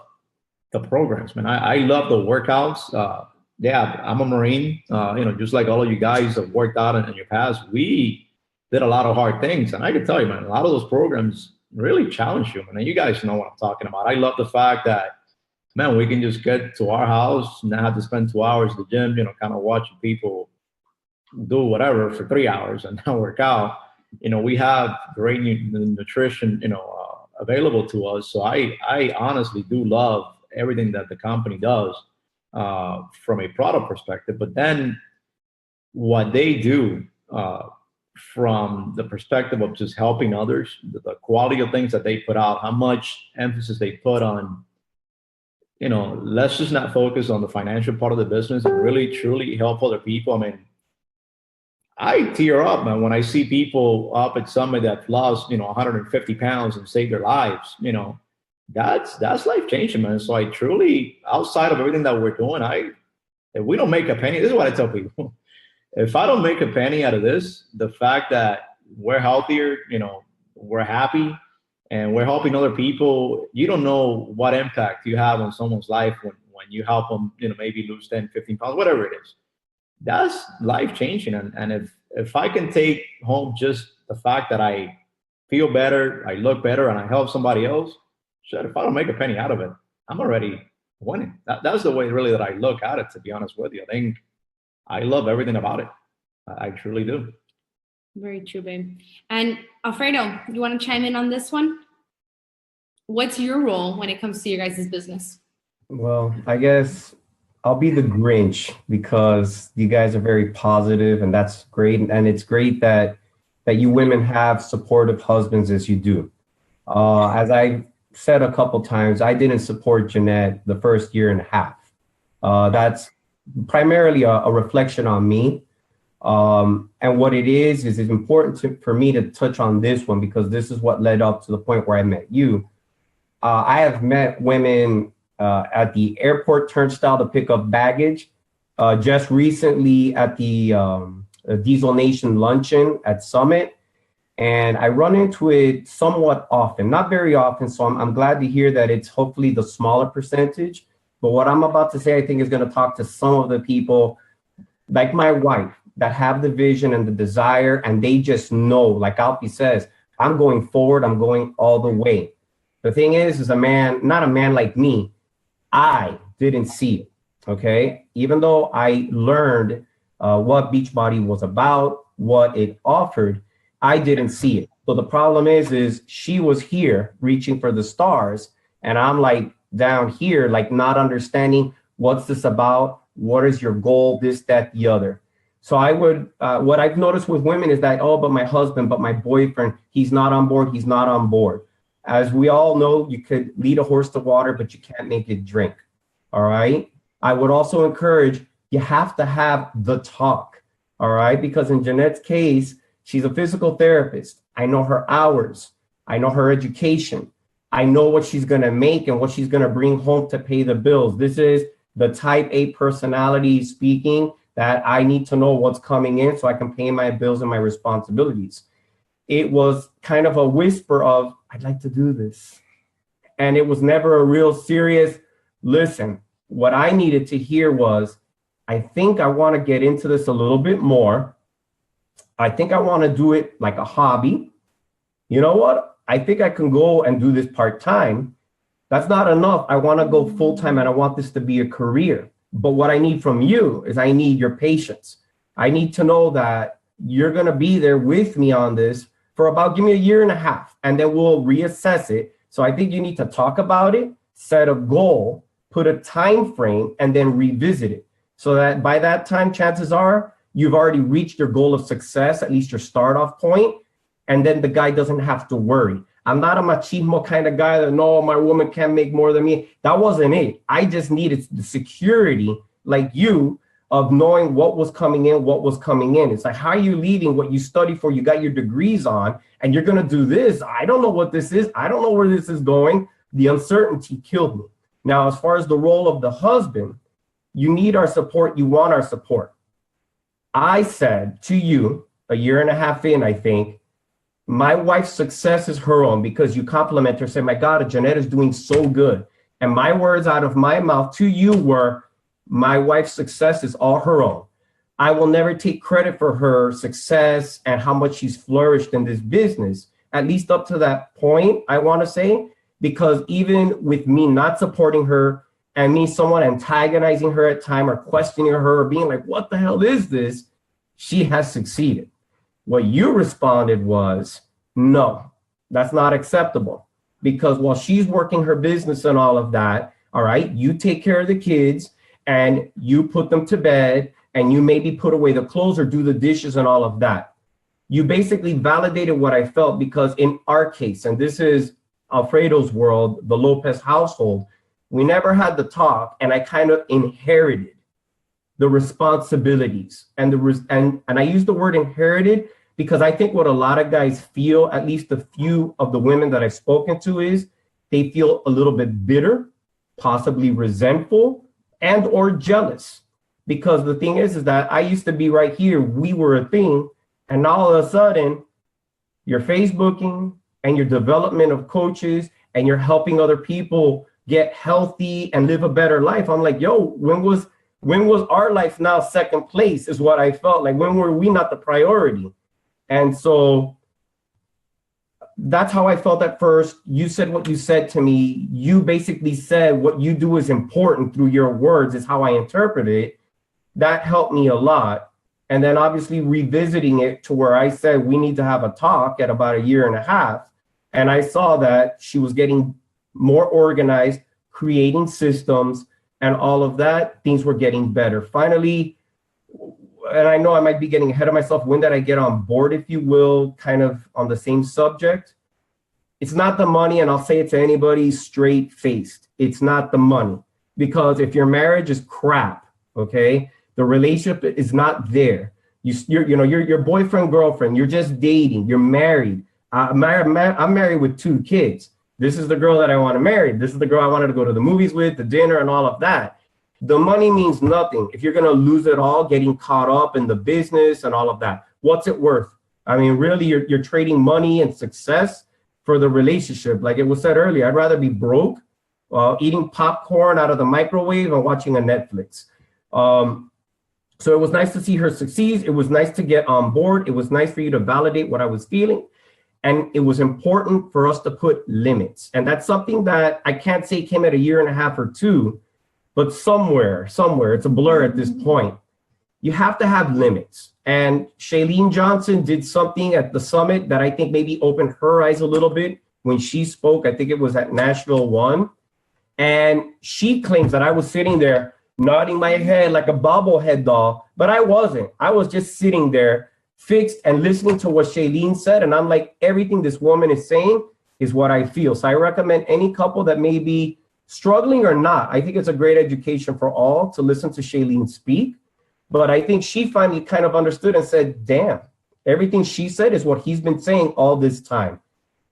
the programs, man. I love the workouts. Yeah, I'm a Marine, just like all of you guys have worked out in your past. We did a lot of hard things. And I can tell you, man, a lot of those programs really challenge you, man. And you guys know what I'm talking about. I love the fact that, man, we can just get to our house, not have to spend 2 hours at the gym, kind of watching people do whatever for 3 hours and not work out. We have great nutrition, available to us. So I honestly do love everything that the company does from a product perspective. But then what they do, from the perspective of just helping others, the quality of things that they put out, how much emphasis they put on, let's just not focus on the financial part of the business and really truly help other people. I mean, I tear up, man, when I see people up at Summit that lost, 150 pounds and saved their lives. That's life changing, man. So I truly, outside of everything that we're doing, if we don't make a penny, this is what I tell people. If I don't make a penny out of this, the fact that we're healthier, we're happy, and we're helping other people, you don't know what impact you have on someone's life when you help them, maybe lose 10, 15 pounds, whatever it is. That's life changing. And if I can take home just the fact that I feel better, I look better, and I help somebody else, shit, if I don't make a penny out of it, I'm already winning. That's the way really that I look at it, to be honest with you. I think I love everything about it. I truly do. Very true, babe. And Alfredo, you want to chime in on this one? What's your role when it comes to your guys' business? Well, I guess I'll be the Grinch because you guys are very positive, and that's great. And it's great that you women have supportive husbands as you do. As I said a couple times, I didn't support Jeanette the first year and a half. That's primarily a reflection on me. And what it is it's important for me to touch on this one because this is what led up to the point where I met you. I have met women at the airport turnstile to pick up baggage. Just recently at the Diesel Nation luncheon at Summit. And I run into it somewhat often, not very often. So I'm glad to hear that it's hopefully the smaller percentage. But what I'm about to say, I think is going to talk to some of the people like my wife that have the vision and the desire. And they just know, like Alfie says, I'm going forward. I'm going all the way. The thing is a man, not a man like me, I didn't see it, okay? Even though I learned what Beachbody was about, what it offered, I didn't see it. So the problem is she was here reaching for the stars, and I'm like down here, like not understanding what's this about, what is your goal, this, that, the other. So I would, what I've noticed with women is that, oh, but my husband, but my boyfriend, he's not on board, he's not on board. As we all know, you could lead a horse to water, but you can't make it drink, all right? I would also encourage, you have to have the talk, all right? Because in Jeanette's case, she's a physical therapist. I know her hours. I know her education. I know what she's gonna make and what she's gonna bring home to pay the bills. This is the type A personality speaking that I need to know what's coming in so I can pay my bills and my responsibilities. It was kind of a whisper of, I'd like to do this. And it was never a real serious, listen, what I needed to hear was, I think I want to get into this a little bit more. I think I want to do it like a hobby. You know what? I think I can go and do this part-time. That's not enough. I want to go full-time and I want this to be a career. But what I need from you is I need your patience. I need to know that you're going to be there with me on this for about, give me a year and a half, and then we'll reassess it. So I think you need to talk about it, set a goal, put a time frame, and then revisit it. So that by that time, chances are you've already reached your goal of success, at least your start off point. And then the guy doesn't have to worry. I'm not a machismo kind of guy that, no, my woman can't make more than me. That wasn't it. I just needed the security, like you, of knowing what was coming in, what was coming in. It's like, how are you leaving what you study for? You got your degrees on, and you're going to do this. I don't know what this is. I don't know where this is going. The uncertainty killed me. Now, as far as the role of the husband, you need our support. You want our support. I said to you a year and a half in, I think, my wife's success is her own because you compliment her, say, my God, Jeanette is doing so good. And my words out of my mouth to you were, my wife's success is all her own. I will never take credit for her success and how much she's flourished in this business, at least up to that point, I want to say, because even with me not supporting her and me someone antagonizing her at time or questioning her or being like, what the hell is this? She has succeeded. What you responded was, no, that's not acceptable. Because while she's working her business and all of that, all right, you take care of the kids and you put them to bed and you maybe put away the clothes or do the dishes and all of that. You basically validated what I felt because in our case, and this is Alfredo's world, the Lopez household, we never had the talk and I kind of inherited the responsibilities and I use the word inherited because I think what a lot of guys feel, at least a few of the women that I've spoken to, is they feel a little bit bitter, possibly resentful, and or jealous. Because the thing is that I used to be right here, we were a thing, and all of a sudden, you're Facebooking and your development of coaches and you're helping other people get healthy and live a better life. I'm like, yo, when was our life now second place is what I felt like. When were we not the priority? And so that's how I felt at first. You said what you said to me. You basically said what you do is important through your words is how I interpret it. That helped me a lot. And then obviously revisiting it to where I said we need to have a talk at about 1.5 years. And I saw that she was getting more organized, creating systems and all of that. Things were getting better. Finally, and I know I might be getting ahead of myself. When did I get on board, if you will, kind of on the same subject? It's not the money, and I'll say it to anybody straight faced. It's not the money, because if your marriage is crap, okay, the relationship is not there. You're boyfriend, girlfriend, you're just dating, you're married. I'm married with 2 kids. This is the girl that I want to marry. This is the girl I wanted to go to the movies with, the dinner and all of that. The money means nothing if you're going to lose it all getting caught up in the business and all of that. What's it worth? I mean, really, you're trading money and success for the relationship. Like it was said earlier, I'd rather be broke eating popcorn out of the microwave and watching a Netflix. So it was nice to see her succeed. It was nice to get on board. It was nice for you to validate what I was feeling. And it was important for us to put limits. And that's something that I can't say came at 1.5 years or 2, but somewhere, it's a blur at this point. You have to have limits. And Shailene Johnson did something at the summit that I think maybe opened her eyes a little bit when she spoke. I think it was at Nashville 1. And she claims that I was sitting there nodding my head like a bobblehead doll, but I wasn't. I was just sitting there fixed and listening to what Shailene said. And I'm like, everything this woman is saying is what I feel. So I recommend any couple that may be struggling or not, I think it's a great education for all to listen to Shailene speak. But I think she finally kind of understood and said, damn, everything she said is what he's been saying all this time.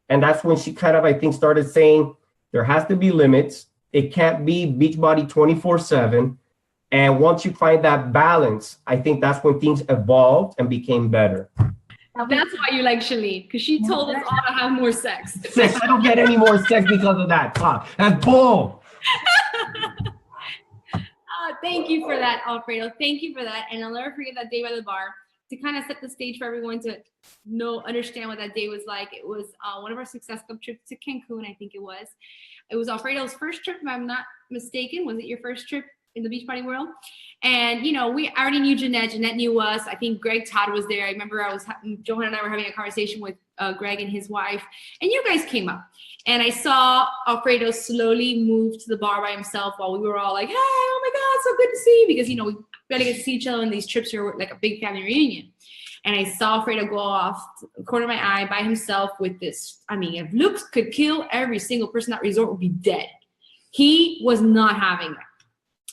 And that's when she kind of, I think, started saying there has to be limits. It can't be Beachbody 24/7. And once you find that balance, I think that's when things evolved and became better. That's why you like Shailene, because she told us all to have more sex. Sex, I don't get any more sex because of that. Fuck, that's bull. Thank you for that, Alfredo. Thank you for that. And I'll never forget that day by the bar to kind of set the stage for everyone to understand what that day was like. It was one of our Success Club trips to Cancun, I think it was. It was Alfredo's first trip, if I'm not mistaken. Was it your first trip in the Beachbody world? And, we already knew Jeanette. Jeanette knew us. I think Greg Todd was there. I remember Johan and I were having a conversation with Greg and his wife, and you guys came up. And I saw Alfredo slowly move to the bar by himself while we were all like, hey, oh my God, so good to see you. Because, we gotta get to see each other on these trips here, like a big family reunion. And I saw Alfredo go off the corner of my eye by himself with this. I mean, if looks could kill every single person at resort would be dead. He was not having that.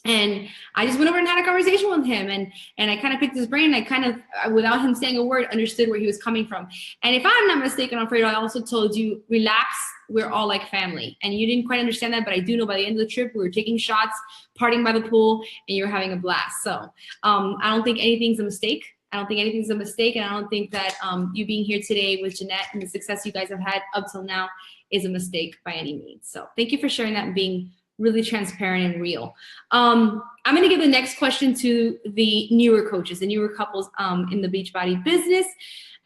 And I just went over and had a conversation with him, and I kind of picked his brain. And I kind of, without him saying a word, understood where he was coming from. And if I'm not mistaken, Alfredo, I also told you, relax, we're all like family. And you didn't quite understand that, but I do know by the end of the trip, we were taking shots, partying by the pool, and you were having a blast. So I don't think anything's a mistake. I don't think anything's a mistake, and I don't think that you being here today with Jeanette and the success you guys have had up till now is a mistake by any means. So thank you for sharing that and being really transparent and real. I'm going to give the next question to the newer coaches, the newer couples in the Beachbody business.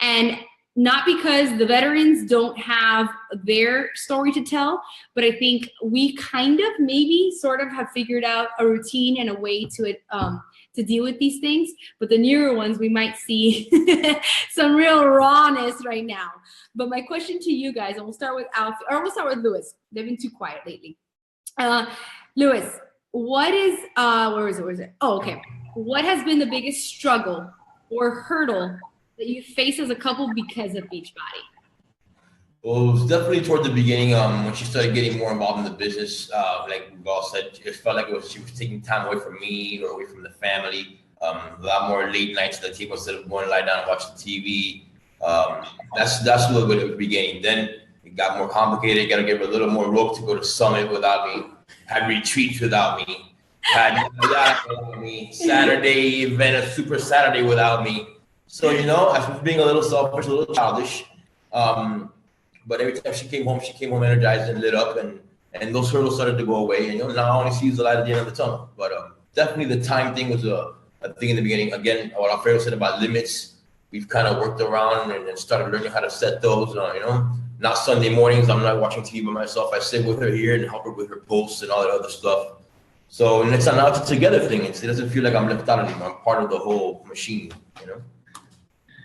And not because the veterans don't have their story to tell, but I think we kind of maybe sort of have figured out a routine and a way to deal with these things. But the newer ones, we might see some real rawness right now. But my question to you guys, and we'll start with Alfie, or we'll start with Lewis. They've been too quiet lately. Lewis, what is, where is it? Oh, okay. What has been the biggest struggle or hurdle that you face as a couple because of Beachbody? Well, it was definitely toward the beginning when she started getting more involved in the business. Like we've all said, it felt like she was taking time away from me or away from the family. A lot more late nights at the table instead of going to lie down and watch the TV. That's a little bit of the beginning. Then it got more complicated. Got to give her a little more rope to go to Summit without me. Had retreats without me. Had that without me. Saturday event, a Super Saturday without me. So, I was being a little selfish, a little childish. But every time she came home energized and lit up, and those hurdles started to go away. And now I only see the light at the end of the tunnel. But definitely the time thing was a thing in the beginning. Again, what Alfredo said about limits, we've kind of worked around and started learning how to set those. Not Sunday mornings. I'm not watching TV by myself. I sit with her here and help her with her posts and all that other stuff. So, and it's a together thing. It doesn't feel like I'm left out anymore. I'm part of the whole machine, you know?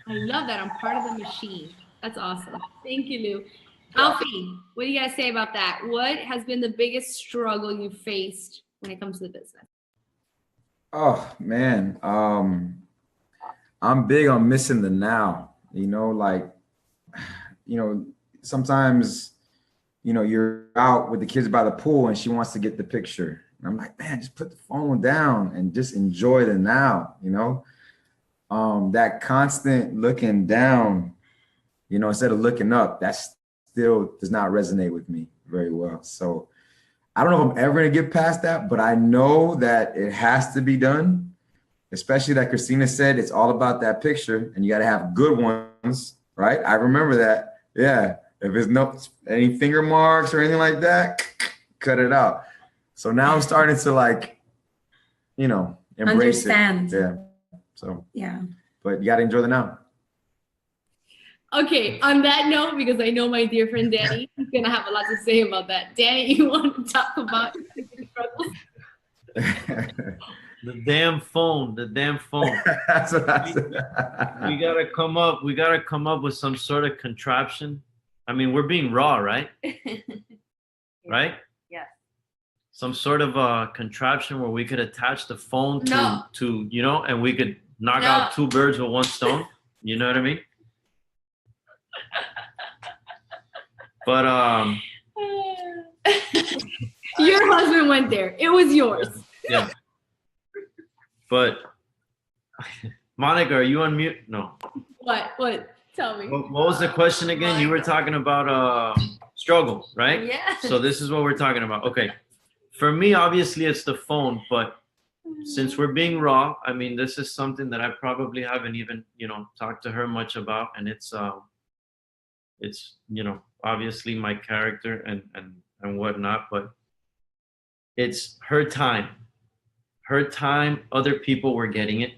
I love that. I'm part of the machine. That's awesome. Thank you, Lou. Alfie, what do you guys say about that? What has been the biggest struggle you faced when it comes to the business? Oh man, I'm big on missing the now. You know, like, you know, sometimes, you know, you're out with the kids by the pool and she wants to get the picture. And I'm like, man, just put the phone down and just enjoy the now, you know? That constant looking down, you know, instead of looking up, that still does not resonate with me very well. So I don't know if I'm ever gonna get past that, but I know that it has to be done, especially like Christina said, it's all about that picture and you gotta have good ones, right? I remember that. Yeah, if there's no any finger marks or anything like that, cut it out. So now I'm starting to like, you know, embrace Understand. it. Yeah. So yeah. But you gotta enjoy the now. Okay, on that note, because I know my dear friend Danny is gonna have a lot to say about that. Danny, you want to talk about your struggles? The damn phone. That's what I said. We gotta come up with some sort of contraption. I mean, we're being raw, right? Right? Yes. Some sort of a contraption where we could attach the phone to you know, and we could knock out two birds with one stone. You know what I mean? But your husband went there. It was yours. Yeah. But Monica, are you on mute? No. What? Tell me. What was the question again? You were talking about struggle, right? Yeah. So this is what we're talking about. Okay. For me, obviously it's the phone, but since we're being raw, I mean, this is something that I probably haven't even, you know, talked to her much about, and it's you know, obviously my character and whatnot, but it's her time. Other people were getting it.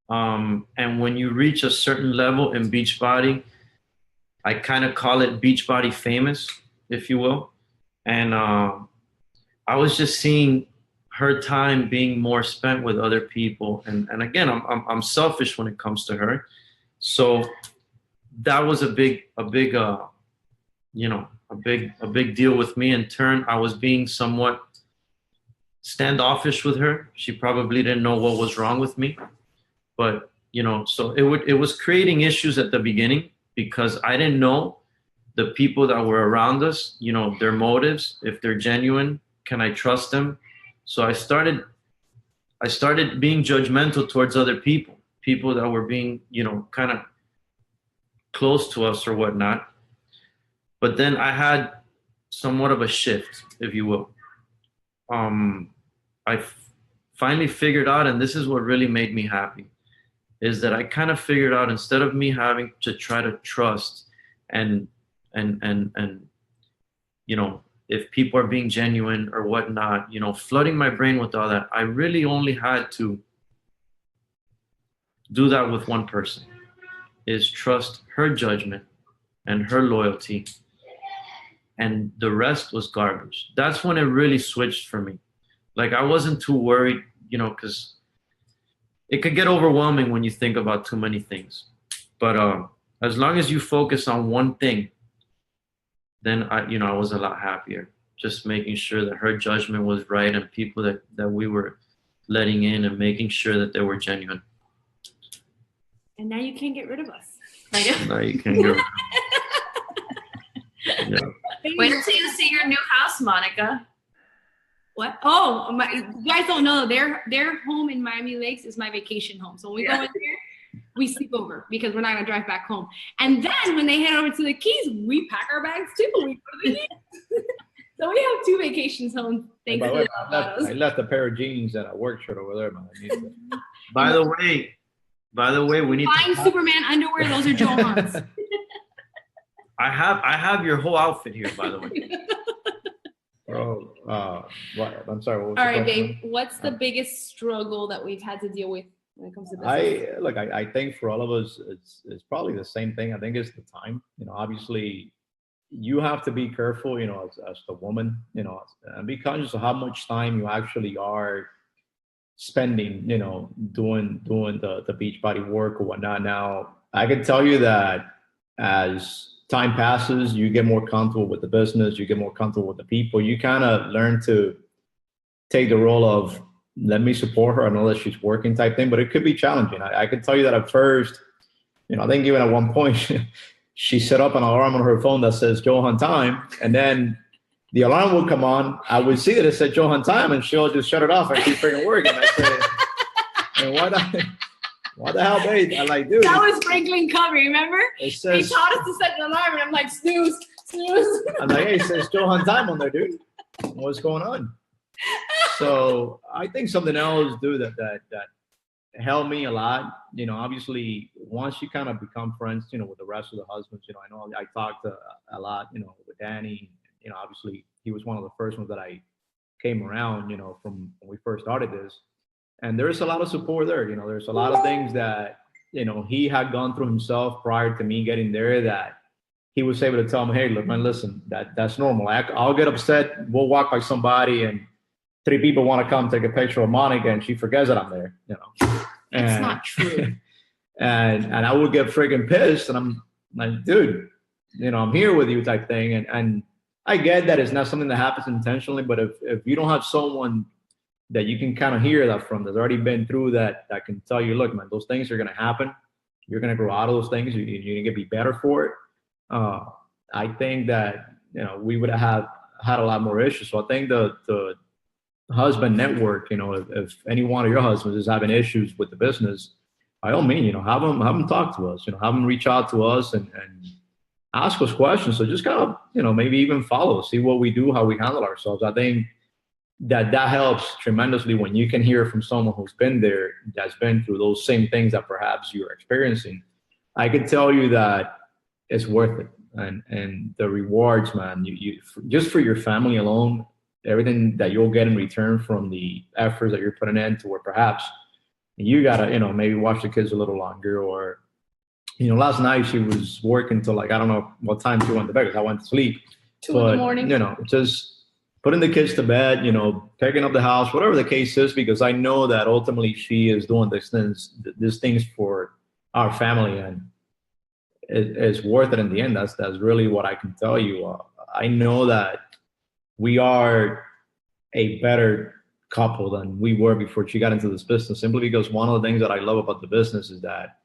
And when you reach a certain level in Beachbody, I kind of call it Beachbody famous, if you will. And I was just seeing her time being more spent with other people. And again, I'm selfish when it comes to her. So that was a big you know, a big deal with me. In turn, I was being somewhat standoffish with her. She probably didn't know what was wrong with me, but you know, so it was creating issues at the beginning because I didn't know the people that were around us, you know, their motives, if they're genuine, can I trust them? So I started being judgmental towards other people that were being, you know, kind of close to us or whatnot. But then I had somewhat of a shift, if you will. I finally figured out, and this is what really made me happy, is that I kind of figured out, instead of me having to try to trust and you know, if people are being genuine or whatnot, you know, flooding my brain with all that, I really only had to do that with one person, is trust her judgment and her loyalty, and the rest was garbage. That's when it really switched for me. Like, I wasn't too worried, you know, because it could get overwhelming when you think about too many things. But as long as you focus on one thing, then I was a lot happier. Just making sure that her judgment was right and people that we were letting in and making sure that they were genuine. And now you can't get rid of us. I know. Now you can't get rid of us. Yeah. Wait until you see your new house, Monica. What? Oh, you guys don't know. Their home in Miami Lakes is my vacation home. So when we go in there, we sleep over because we're not gonna drive back home. And then when they head over to the Keys, we pack our bags too. We go to the Keys. So we have two vacations home. Thanks to the I left a pair of jeans and a work shirt over there, man. By the way, we need Fine Superman underwear. Those are Johan's. I have your whole outfit here, by the way. What? I'm sorry. What was All the right, question? babe. What's the biggest struggle that we've had to deal with when it comes to business? I think for all of us, it's probably the same thing. I think it's the time. You know, obviously, you have to be careful, as the woman, and be conscious of how much time you actually are spending, doing the Beachbody work or whatnot. Now, I can tell you that as time passes, you get more comfortable with the business, you get more comfortable with the people. You kind of learn to take the role of, let me support her. I know that she's working type thing, but it could be challenging. I can tell you that at first, I think even at one point, she set up an alarm on her phone that says Johan time, and then the alarm would come on. I would see that it said Johan time, and she'll just shut it off and keep freaking working. I said, what the hell, babe? I'm like, dude. That was Franklin Covey, remember? It says, he taught us to set an alarm, and I'm like, snooze, snooze. I'm like, hey, it says Johan time on there, dude. What's going on? So I think something else, dude, that helped me a lot. Obviously, once you kind of become friends, with the rest of the husbands, I know I talked a lot, with Danny. Obviously, he was one of the first ones that I came around, from when we first started this. And there's a lot of support there. There's a lot of things that, he had gone through himself prior to me getting there that he was able to tell me, hey, look, man, listen, that's normal. I'll get upset. We'll walk by somebody and 3 people want to come take a picture of Monica and she forgets that I'm there, And, it's not true. and I would get freaking pissed. And I'm like, dude, I'm here with you type thing. And I get that it's not something that happens intentionally, but if you don't have someone that you can kind of hear that from, that's already been through that can tell you, look, man, those things are going to happen. You're going to grow out of those things. You're going to be better for it. I think that, we would have had a lot more issues. So I think the husband network, if any one of your husbands is having issues with the business, by all means, have them talk to us, have them reach out to us and ask us questions. So just kind of, maybe even follow, see what we do, how we handle ourselves. I think that helps tremendously when you can hear from someone who's been there, that's been through those same things that perhaps you're experiencing. I can tell you that it's worth it. And the rewards, man, you just for your family alone, everything that you'll get in return from the efforts that you're putting in, to where perhaps you gotta, maybe watch the kids a little longer, or, last night she was working till like, I don't know what time she went to bed, because I went to sleep. 2 in the morning. Just putting the kids to bed, picking up the house, whatever the case is, because I know that ultimately she is doing these things for our family, and it's worth it in the end. That's really what I can tell you. I know that we are a better couple than we were before she got into this business, simply because one of the things that I love about the business is that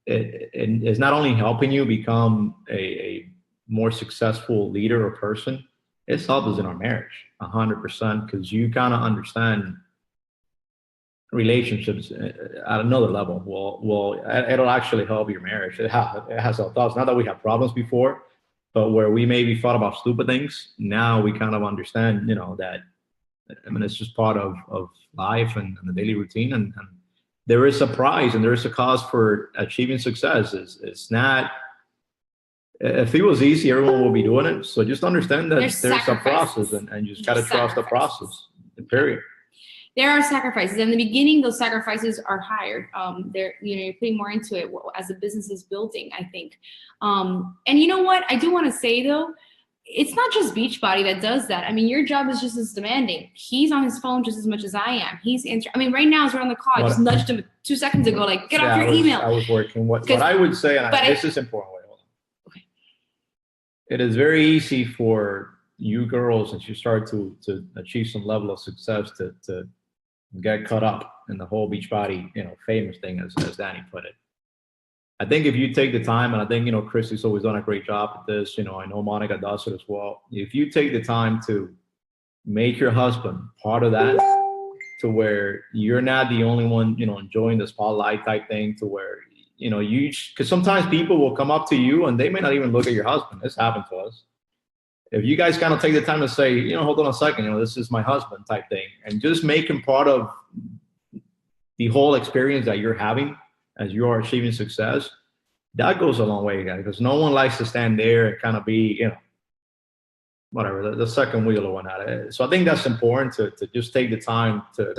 it's not only helping you become a more successful leader or person, it's helped us in our marriage 100%, because you kind of understand relationships at another level. Well, it'll actually help your marriage. It has helped us. Not that we had problems before, but where we maybe thought about stupid things, now we kind of understand, that, it's just part of life and the daily routine. And there is a prize and there is a cause for achieving success. It's not, if it was easy, everyone will be doing it. So just understand that there's a process, and you just got to trust the process, period. There are sacrifices. In the beginning, those sacrifices are higher. You're putting more into it as the business is building, I think. And you know what? I do want to say, though, it's not just Beachbody that does that. I mean, your job is just as demanding. He's on his phone just as much as I am. He's answering. I mean, right now, as we're on the call, I just nudged him 2 seconds ago, like, get off your email. I was working. What I would say, and this is important. Wait, hold on. Okay. It is very easy for you girls, as you start to achieve some level of success, to get caught up in the whole Beachbody, famous thing, as Danny put it. I think if you take the time, and I think, Christy's always done a great job at this, I know Monica does it as well. If you take the time to make your husband part of that, to where you're not the only one, enjoying the spotlight type thing, to where, because sometimes people will come up to you and they may not even look at your husband. This happened to us. If you guys kind of take the time to say, hold on a second, this is my husband type thing, and just make him part of the whole experience that you're having as you are achieving success, that goes a long way, guys, because no one likes to stand there and kind of be, whatever, the second wheel or whatnot. So I think that's important to just take the time to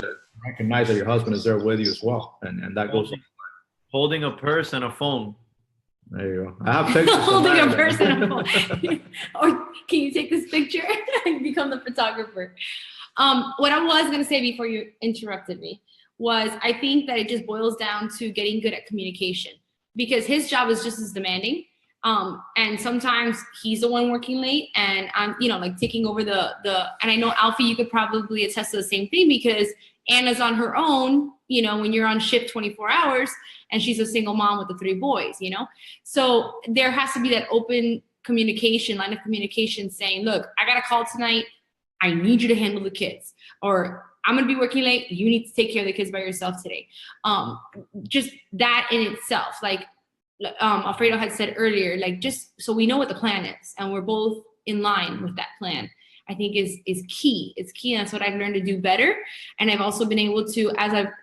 recognize that your husband is there with you as well. And that goes. Holding a purse and a phone. There you go. I have pictures. Holding a person up. Or can you take this picture and become the photographer? What I was going to say before you interrupted me was I think that it just boils down to getting good at communication, because his job is just as demanding. And sometimes he's the one working late, and I'm, like taking over the, and I know Alfie, you could probably attest to the same thing, because Anna's on her own, when you're on shift 24 hours and she's a single mom with the 3 boys, So there has to be that open communication, line of communication saying, look, I got a call tonight. I need you to handle the kids, or I'm going to be working late. You need to take care of the kids by yourself today. Just that in itself, like Alfredo had said earlier, like just so we know what the plan is and we're both in line with that plan, I think is key. It's key. And that's what I've learned to do better. And I've also been able to,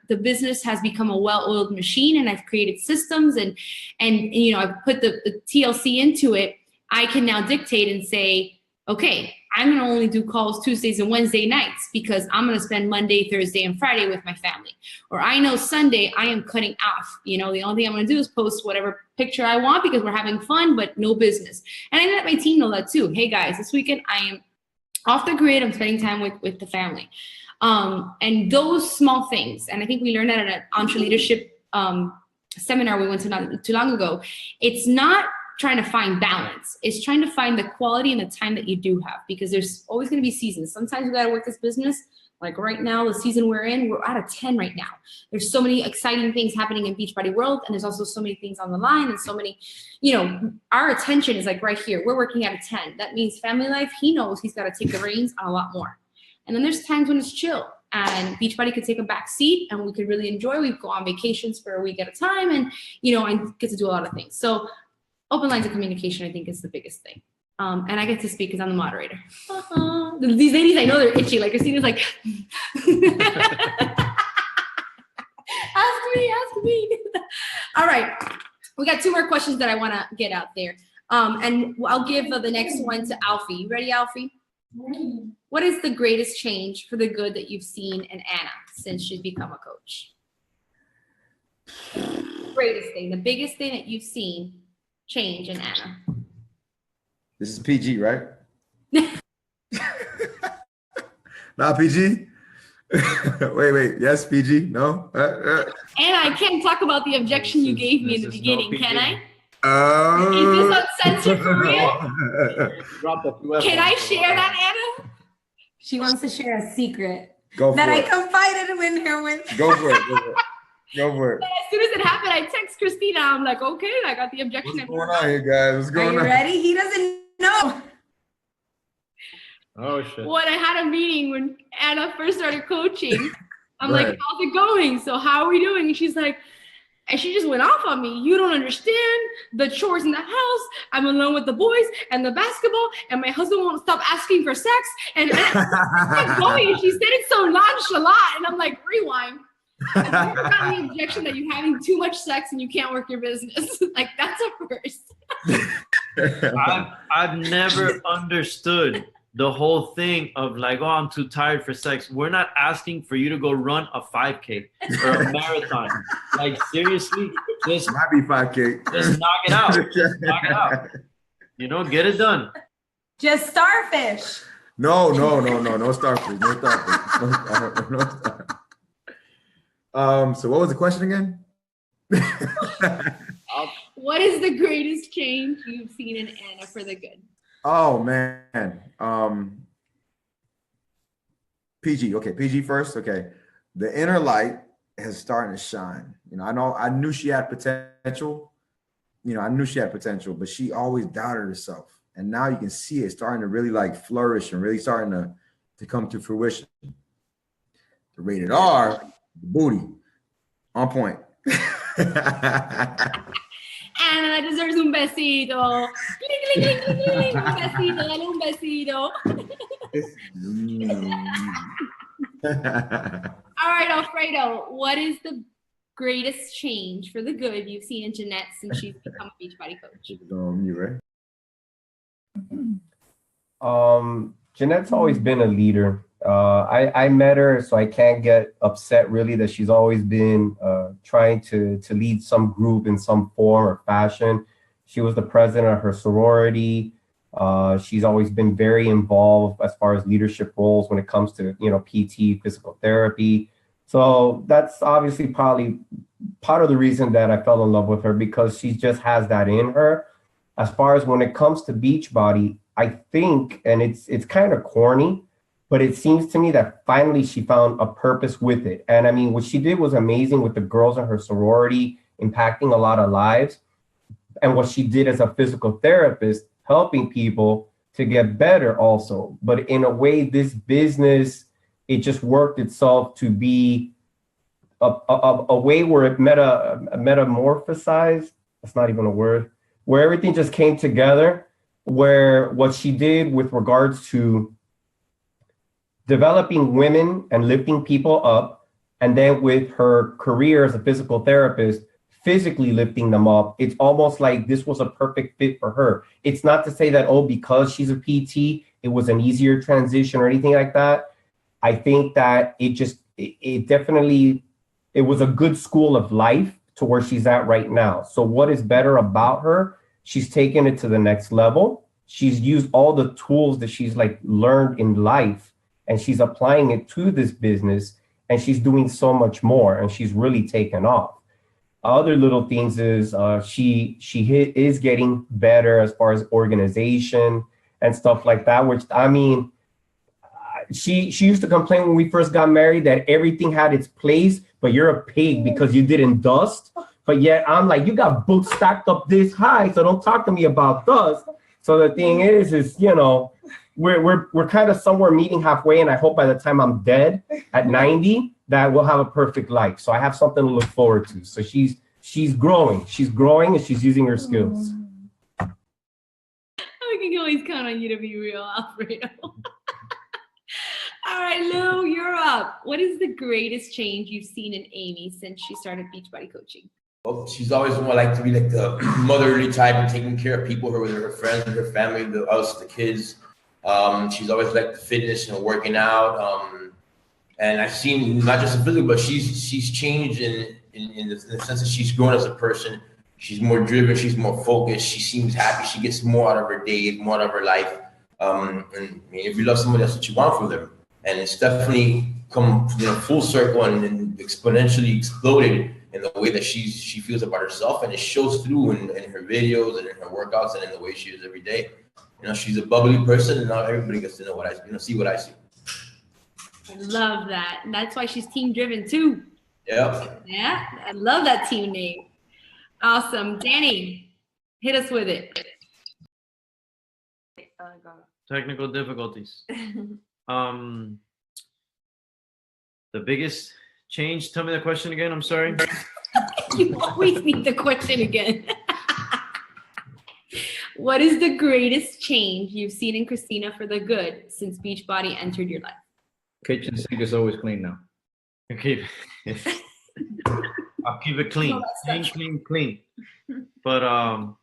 the business has become a well-oiled machine, and I've created systems and I've put the TLC into it. I can now dictate and say, okay, I'm going to only do calls Tuesdays and Wednesday nights because I'm going to spend Monday, Thursday, and Friday with my family. Or I know Sunday I am cutting off. The only thing I'm going to do is post whatever picture I want because we're having fun, but no business. And I let my team know that too. Hey guys, this weekend I am off the grid. I'm spending time with the family. And those small things, and I think we learned that at an Entre Leadership seminar we went to not too long ago. It's not trying to find balance. It's trying to find the quality and the time that you do have, because there's always going to be seasons. Sometimes you got to work this business. Like right now, the season we're in, we're out of 10 right now. There's so many exciting things happening in Beachbody world, and there's also so many things on the line, and so many, our attention is like right here. We're working out of 10. That means family life, he knows he's got to take the reins on a lot more. And then there's times when it's chill, and Beachbody could take a back seat, and we could really enjoy. We go on vacations for a week at a time, and I get to do a lot of things. So open lines of communication, I think, is the biggest thing. And I get to speak because I'm the moderator. These ladies, I know they're itchy. Like Christina's like, ask me. All right. We got 2 more questions that I want to get out there. And I'll give the next one to Alfie. You ready, Alfie? What is the greatest change for the good that you've seen in Anna since she's become a coach? Greatest thing, the biggest thing that you've seen change in Anna. This is PG, right? Not PG? wait. Yes, PG? No? And I can't talk about the objection you gave me in the beginning, can I? Is this uncensored for real? Can I share that, Anna? She wants to share a secret that I confided in her with. Go for it. Go for it. But as soon as it happened, I text Christina. I'm like, okay, I got the objection. What's going on here, guys? What's going on? Are you ready? He doesn't know. Oh, shit. When I had a meeting when Anna first started coaching, I'm Right. like, how's it going? So how are we doing? And she's like, and she just went off on me. You don't understand the chores in the house. I'm alone with the boys and the basketball, and my husband won't stop asking for sex. And I kept going, and she said it so nonchalant, and I'm like, rewind. I've never gotten the objection that you're having too much sex and you can't work your business. Like, that's a first. I've never understood the whole thing of like, oh, I'm too tired for sex. We're not asking for you to go run a 5K or a marathon. Like, seriously, just might be 5K. Just knock it out. Just knock it out. Get it done. Just starfish. No starfish. No starfish. No starfish. So what was the question again? What is the greatest change you've seen in Anna for the good? Oh man. PG. Okay, PG first. Okay. The inner light is starting to shine. I knew she had potential. But she always doubted herself. And now you can see it starting to really like flourish and really starting to come to fruition. The rated R, the booty, on point. Anna deserves un besito. Un besito, dale un besito. All right, Alfredo, what is the greatest change for the good you've seen in Jeanette since she's become a Beachbody coach? You right? Jeanette's always been a leader. I met her, so I can't get upset really that she's always been trying to lead some group in some form or fashion. She was the president of her sorority. She's always been very involved as far as leadership roles when it comes to, PT, physical therapy. So that's obviously probably part of the reason that I fell in love with her, because she just has that in her. As far as when it comes to Beachbody, I think, and it's kind of corny, but it seems to me that finally she found a purpose with it. And I mean, what she did was amazing with the girls in her sorority, impacting a lot of lives. And what she did as a physical therapist, helping people to get better also. But in a way, this business, it just worked itself to be a way where it metamorphosized. That's not even a word. Where everything just came together, where what she did with regards to developing women and lifting people up, and then with her career as a physical therapist, physically lifting them up, it's almost like this was a perfect fit for her. It's not to say that, because she's a PT, it was an easier transition or anything like that. I think that it definitely, it was a good school of life to where she's at right now. So what is better about her? She's taken it to the next level. She's used all the tools that she's learned in life, and she's applying it to this business, and she's doing so much more, and she's really taken off. Other little things is she is getting better as far as organization and stuff like that, which, I mean, she used to complain when we first got married that everything had its place, but you're a pig because you didn't dust. But yet I'm like, you got books stacked up this high, so don't talk to me about dust. So the thing is we're kind of somewhere meeting halfway, and I hope by the time I'm dead at 90 that we'll have a perfect life. So I have something to look forward to. So she's growing, and she's using her skills. We can always count on you to be real, Alfredo. All right, Lou, you're up. What is the greatest change you've seen in Amy since she started Beachbody coaching? Well, she's always more like to be like the motherly type and taking care of people, her friends, her family, us, the kids. She's always like the fitness and working out. And I've seen not just the physical, but she's changed in the sense that she's grown as a person. She's more driven. She's more focused. She seems happy. She gets more out of her day, more out of her life. And I mean, if you love somebody, that's what you want from them. And it's definitely come full circle and exponentially exploded in the way that she feels about herself, and it shows through in her videos and in her workouts and in the way she is every day. She's a bubbly person, and not everybody gets to know what I see what I see. I love that. And that's why she's team driven too. Yeah. Yeah, I love that team name. Awesome. Danny, hit us with it. Technical difficulties. The biggest change, tell me the question again, I'm sorry. You always need the question again. What is the greatest change you've seen in Christina for the good since Beachbody entered your life? Kitchen sink is always clean now. Okay. I'll keep it clean. Clean. But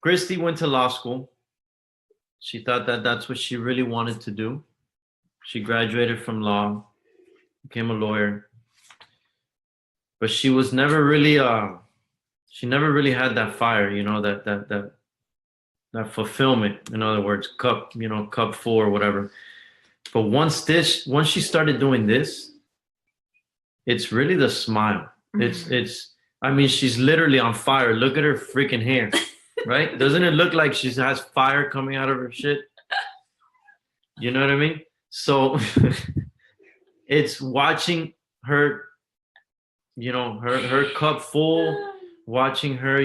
Christy went to law school. She thought that that's what she really wanted to do. She graduated from law, became a lawyer. But she was never really she never really had that fire, that fulfillment. In other words, cup full or whatever. But once she started doing this, it's really the smile. I mean, she's literally on fire. Look at her freaking hair, right? Doesn't it look like she has fire coming out of her shit? You know what I mean? So it's watching her, her cup full, watching her,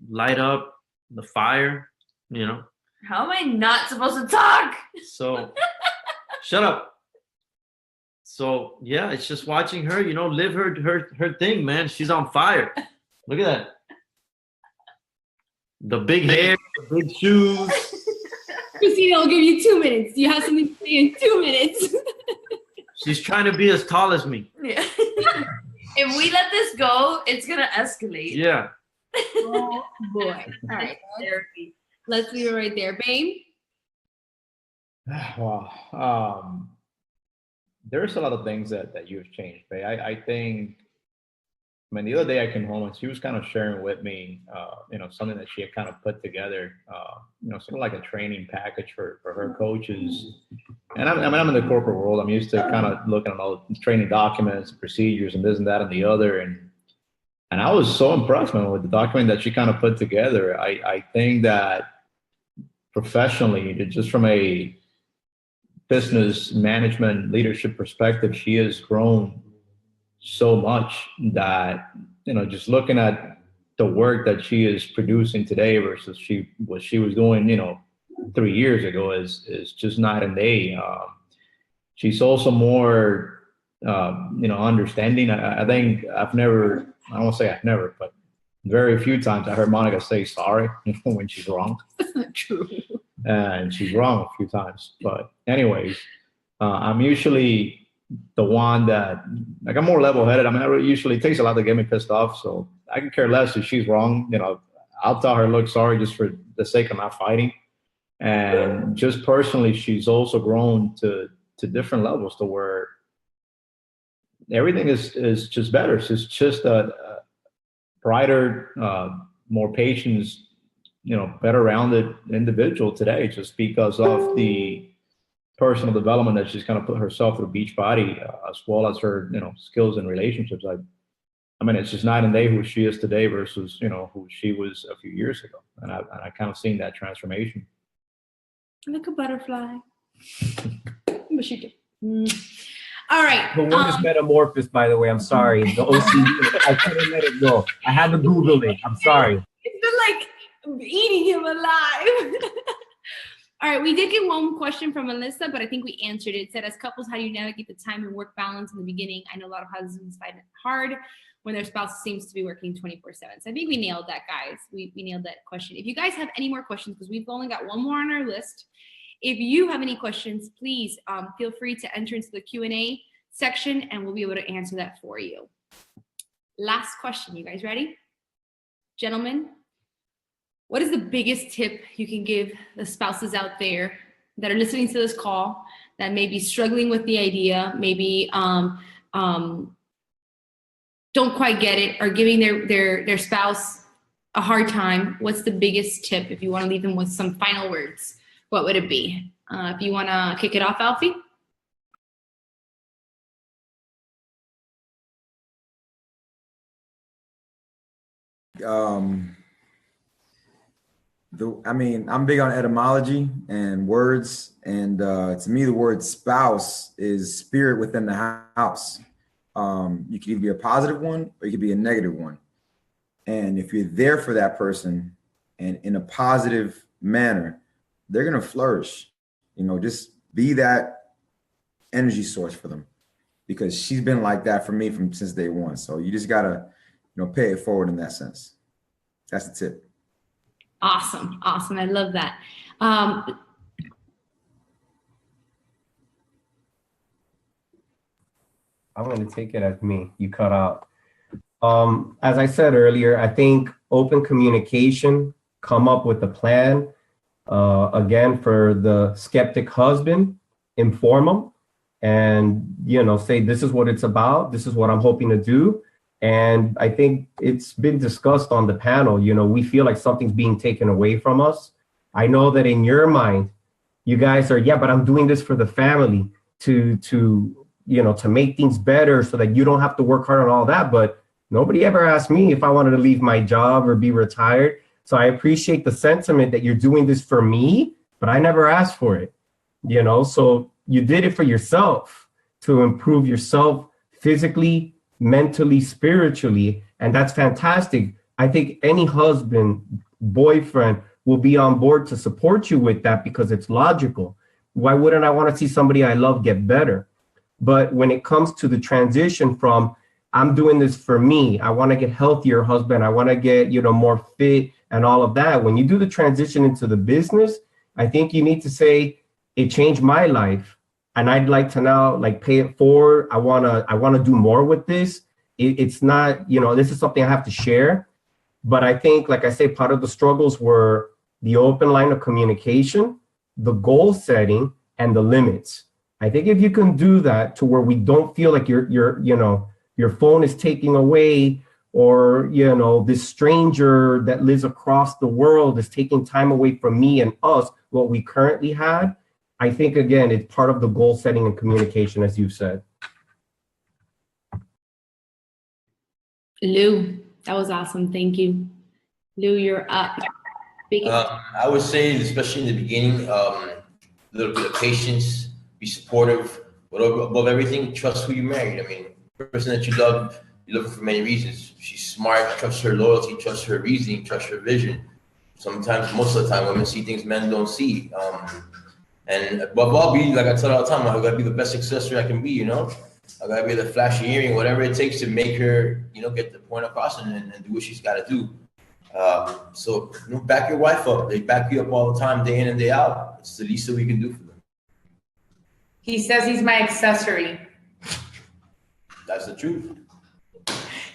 light up the fire, How am I not supposed to talk? So shut up. So yeah, it's just watching her, live her thing, man. She's on fire. Look at that. The big hair, the big shoes. Christina, I'll give you 2 minutes. You have something to say in 2 minutes. She's trying to be as tall as me. Yeah. If we let this go, it's gonna escalate. Yeah. Oh boy. All right. Let's leave it right there. Babe? There's a lot of things that you've changed, babe. I think mean, the other day I came home and she was kind of sharing with me, something that she had kind of put together, sort of like a training package for her coaches. And I'm in the corporate world. I'm used to kind of looking at all the training documents, procedures, and this and that and the other. And I was so impressed, man, with the document that she kind of put together. I think that professionally, just from a business management leadership perspective, she has grown so much that, just looking at the work that she is producing today versus what she was doing, 3 years ago is just night and day. She's also more, understanding. I think I don't want to say I've never, but very few times I heard Monica say sorry when she's wrong. True. And she's wrong a few times. But anyways, I'm usually the one that, like, I'm more level-headed. I mean, it usually takes a lot to get me pissed off, so I can care less if she's wrong. I'll tell her, look, sorry, just for the sake of not fighting. And just personally, she's also grown to different levels to where everything is just better. She's just a brighter, more patience, better rounded individual today, just because of the personal development that she's kind of put herself through Beachbody, as well as her, skills and relationships. I mean, it's just night and day who she is today versus, who she was a few years ago. And I kind of seen that transformation. Like a butterfly. But she did. All right. The word is metamorphosis, by the way. I'm sorry. The OCD, I couldn't let it go. I had to Google it. I'm sorry. It's been like eating him alive. All right, we did get one question from Melissa, but I think we answered it. It said, as couples, how do you navigate the time and work balance in the beginning? I know a lot of husbands find it hard when their spouse seems to be working 24/7. So I think we nailed that, guys. We nailed that question. If you guys have any more questions, because we've only got one more on our list. If you have any questions, please feel free to enter into the Q&A section, and we'll be able to answer that for you. Last question. You guys ready? Gentlemen, what is the biggest tip you can give the spouses out there that are listening to this call that may be struggling with the idea, maybe don't quite get it, or giving their spouse a hard time? What's the biggest tip? If you want to leave them with some final words, what would it be? If you want to kick it off, Alfie? I'm big on etymology and words, and to me, the word spouse is spirit within the house. You could either be a positive one or you could be a negative one. And if you're there for that person and in a positive manner, they're going to flourish. Just be that energy source for them, because she's been like that for me since day one. So you just got to, pay it forward in that sense. That's the tip. Awesome. I love that. I'm going to take it as me. You cut out. As I said earlier, I think open communication, come up with a plan. Again, for the skeptic husband, inform him and, say, this is what it's about. This is what I'm hoping to do. And I think it's been discussed on the panel. We feel like something's being taken away from us. I know that in your mind, you guys are, but I'm doing this for the family to make things better so that you don't have to work hard on all that. But nobody ever asked me if I wanted to leave my job or be retired. So I appreciate the sentiment that you're doing this for me, but I never asked for it. So you did it for yourself, to improve yourself physically, mentally, spiritually, and that's fantastic. I think any husband, boyfriend will be on board to support you with that, because it's logical. Why wouldn't I want to see somebody I love get better? But when it comes to the transition from, I'm doing this for me, I want to get healthier, husband, I want to get, more fit and all of that. When you do the transition into the business, I think you need to say, it changed my life, and I'd like to now pay it forward. I want to do more with this. It's not, this is something I have to share. But I think, like I say, part of the struggles were the open line of communication, the goal setting, and the limits. I think if you can do that to where we don't feel like your phone is taking away, or, this stranger that lives across the world is taking time away from me and us, what we currently had. I think, again, it's part of the goal setting and communication, as you said. Lou, that was awesome. Thank you. Lou, you're up. I would say, especially in the beginning, a little bit of patience, be supportive, but above everything, trust who you married. I mean, the person that you love her for many reasons. She's smart, trust her loyalty, trust her reasoning, trust her vision. Sometimes, most of the time, women see things men don't see. And above all, like I tell her all the time, I gotta be the best accessory I can be, I gotta be the flashy earring, whatever it takes to make her, get the point across and do what she's gotta do. So back your wife up. They back you up all the time, day in and day out. It's the least that we can do for them. He says he's my accessory. That's the truth.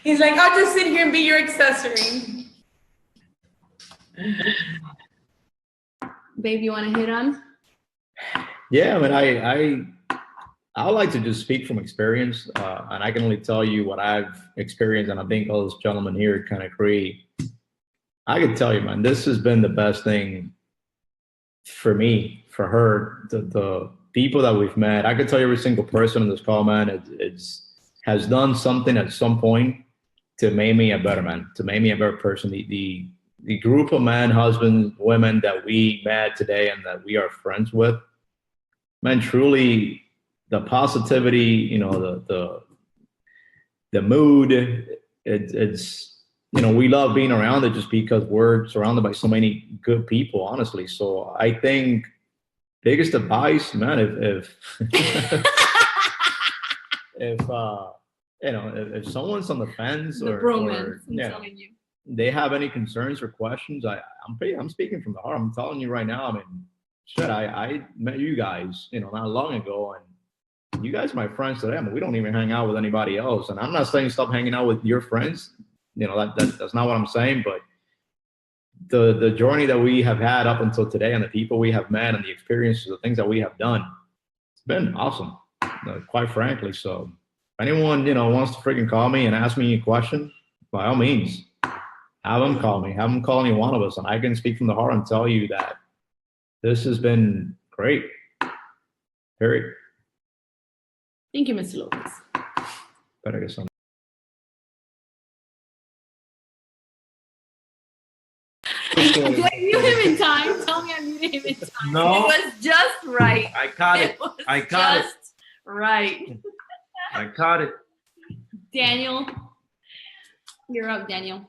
He's like, I'll just sit here and be your accessory. Babe, you want to hit on? Yeah, I would like to just speak from experience, and I can only tell you what I've experienced, and I think all those gentlemen here kind of agree. I can tell you, man, this has been the best thing for me, for her, the people that we've met. I can tell you every single person in this call, man, has done something at some point to make me a better man, to make me a better person. The group of men, husbands, women that we met today and that we are friends with, man, truly the positivity, the mood, it's we love being around it just because we're surrounded by so many good people, honestly. So I think biggest advice, man, if someone's on the fence or they have any concerns or questions, I'm speaking from the heart. I'm telling you right now, I mean, shit, I met you guys, not long ago, and you guys are my friends today. I mean, we don't even hang out with anybody else. And I'm not saying stop hanging out with your friends. That's not what I'm saying, but the journey that we have had up until today and the people we have met and the experiences, the things that we have done, it's been awesome, quite frankly. So if anyone, wants to freaking call me and ask me a question, by all means, have them call me, have them call any one of us, and I can speak from the heart and tell you that this has been great. Period. Thank you, Mr. Lopez. Better get some. Did I mute him in time? Tell me I muted him in time. No. It was just right. I caught it. I caught it. Just right. I caught it. Daniel, you're up, Daniel.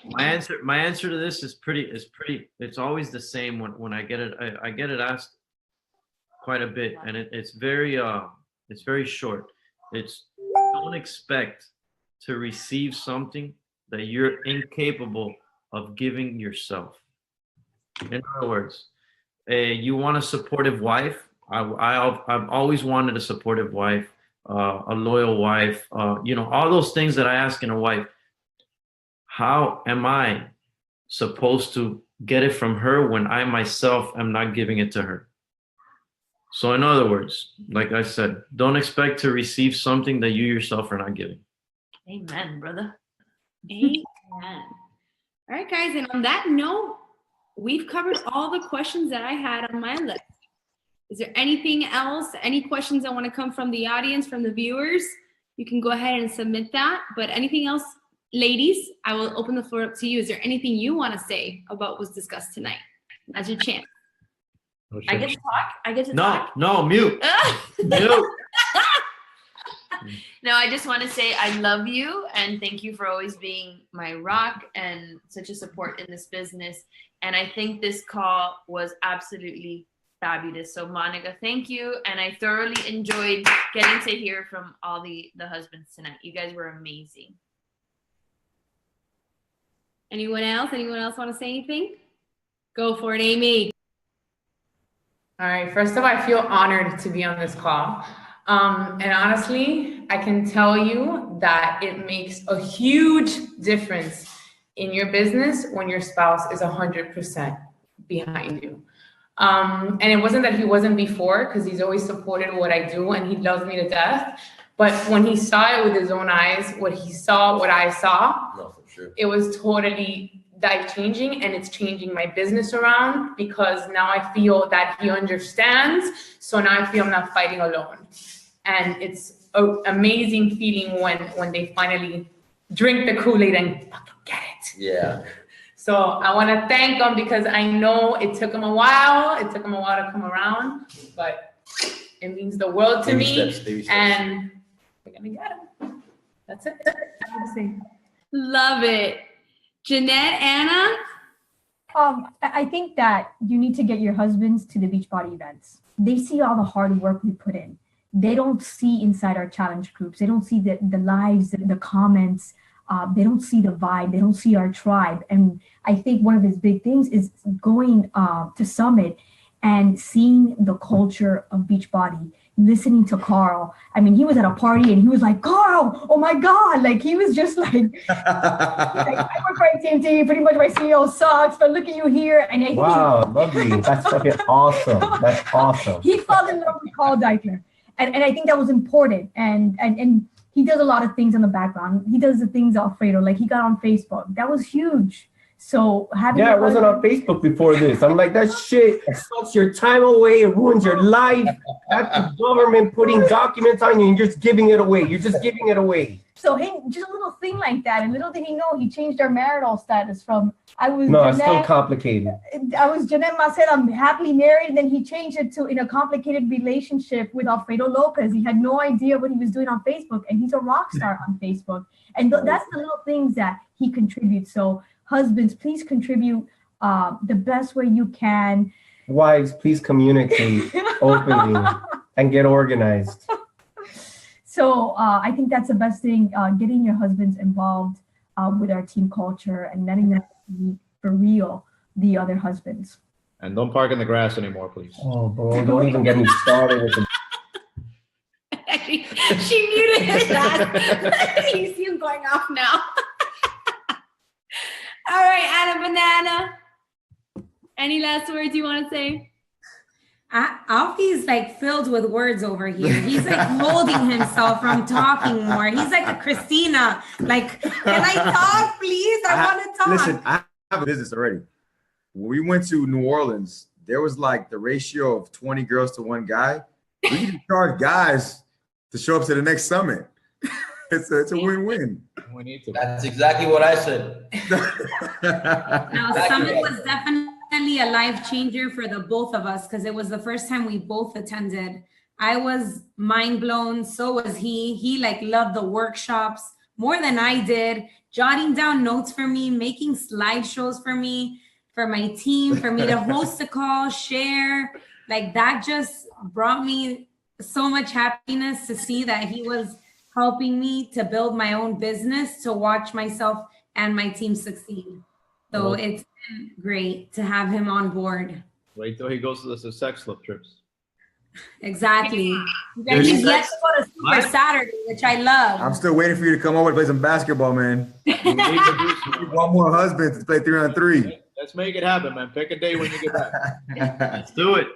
My answer to this is pretty. It's always the same when I get it. I get it asked quite a bit, and it's very short. It's don't expect to receive something that you're incapable of giving yourself. In other words, you want a supportive wife. I've always wanted a supportive wife, a loyal wife. All those things that I ask in a wife. How am I supposed to get it from her when I myself am not giving it to her? So in other words, like I said, don't expect to receive something that you yourself are not giving. Amen, brother. Amen. All right, guys. And on that note, we've covered all the questions that I had on my list. Is there anything else? Any questions that want to come from the audience, from the viewers? You can go ahead and submit that. But anything else? Ladies, I will open the floor up to you. Is there anything you want to say about what was discussed tonight? That's your chance. I get to talk? I get to talk? No, mute. Mute. No, I just want to say I love you and thank you for always being my rock and such a support in this business. And I think this call was absolutely fabulous. So Monica, thank you. And I thoroughly enjoyed getting to hear from all the husbands tonight. You guys were amazing. Anyone else? Anyone else want to say anything? Go for it, Amy. All right. First of all, I feel honored to be on this call. And honestly, I can tell you that it makes a huge difference in your business when your spouse is 100% behind you. And it wasn't that he wasn't before, because he's always supported what I do and he loves me to death. But when he saw it with his own eyes, what he saw, what I saw, No, for sure. it was totally life changing, and it's changing my business around because now I feel that he understands. So now I feel I'm not fighting alone. And it's an amazing feeling when they finally drink the Kool-Aid and fucking get it. Yeah. So I want to thank them because I know it took them a while. It took them a while to come around, but it means the world to me. Baby steps. And we're going to get them. That's it. Love it. Jeanette, Anna? I think that you need to get your husbands to the Beachbody events. They see all the hard work we put in. They don't see inside our challenge groups. They don't see the lives, the comments. They don't see the vibe. They don't see our tribe. And I think one of his big things is going to Summit and seeing the culture of Beachbody, listening to Carl. I mean, he was at a party and he was like, Carl, oh my God. Like, he was just like, I work for AT&T, pretty much my CEO sucks, but look at you here. And Wow, lovely. That's fucking awesome. That's awesome. He fell in love with Carl Deichler. And I think that was important. And he does a lot of things in the background. He does the things Alfredo, like he got on Facebook. That was huge. So having I wasn't on Facebook before this. I'm like, that shit sucks your time away. It ruins your life. That's the government putting documents on you and you're just giving it away. You're just giving it away. So just a little thing like that. And little did he know, he changed our marital status from it's still complicated. I was Jeanette Macet, I'm happily married. And then he changed it to in a complicated relationship with Alfredo Lopez. He had no idea what he was doing on Facebook. And he's a rock star on Facebook. And that's the little things that he contributes. So husbands, please contribute the best way you can. Wives, please communicate openly and get organized. So I think that's the best thing, getting your husbands involved with our team culture and letting them meet for real the other husbands. And don't park in the grass anymore, please. Oh, bro, don't even get me started with the... She muted his ass. You see him going off now. All right, Anna Banana. Any last words you want to say? Alfie's like filled with words over here. He's like holding himself from talking more. He's like a Christina. Like, can I talk, please? I want to talk. Listen, I have a business already. When we went to New Orleans, there was like the ratio of 20 girls to one guy. We need to charge guys to show up to the next summit. It's a win-win. We need to. That's exactly what I said. Now, Summit was definitely a life changer for the both of us because it was the first time we both attended. I was mind blown. So was he. He like loved the workshops more than I did, jotting down notes for me, making slideshows for me, for my team, for me to host a call, share. Like that just brought me so much happiness to see that he was helping me to build my own business, to watch myself and my team succeed. So it's been great to have him on board. Wait till he goes to the sex club trips. Exactly. And he's yet to go to Super Saturday, which I love. I'm still waiting for you to come over to play some basketball, man. We need one more husband to play 3-on-3. Let's make it happen, man. Pick a day when you get back. Let's do it.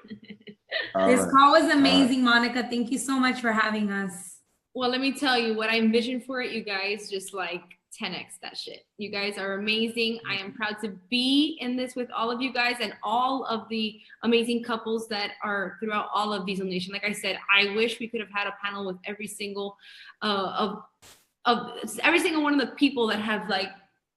This call was amazing, Monica. Thank you so much for having us. Well, let me tell you what I envision for it, you guys, just like 10x that shit. You guys are amazing. I am proud to be in this with all of you guys and all of the amazing couples that are throughout all of these eliminations. Like I said, I wish we could have had a panel with every single of every single one of the people that have like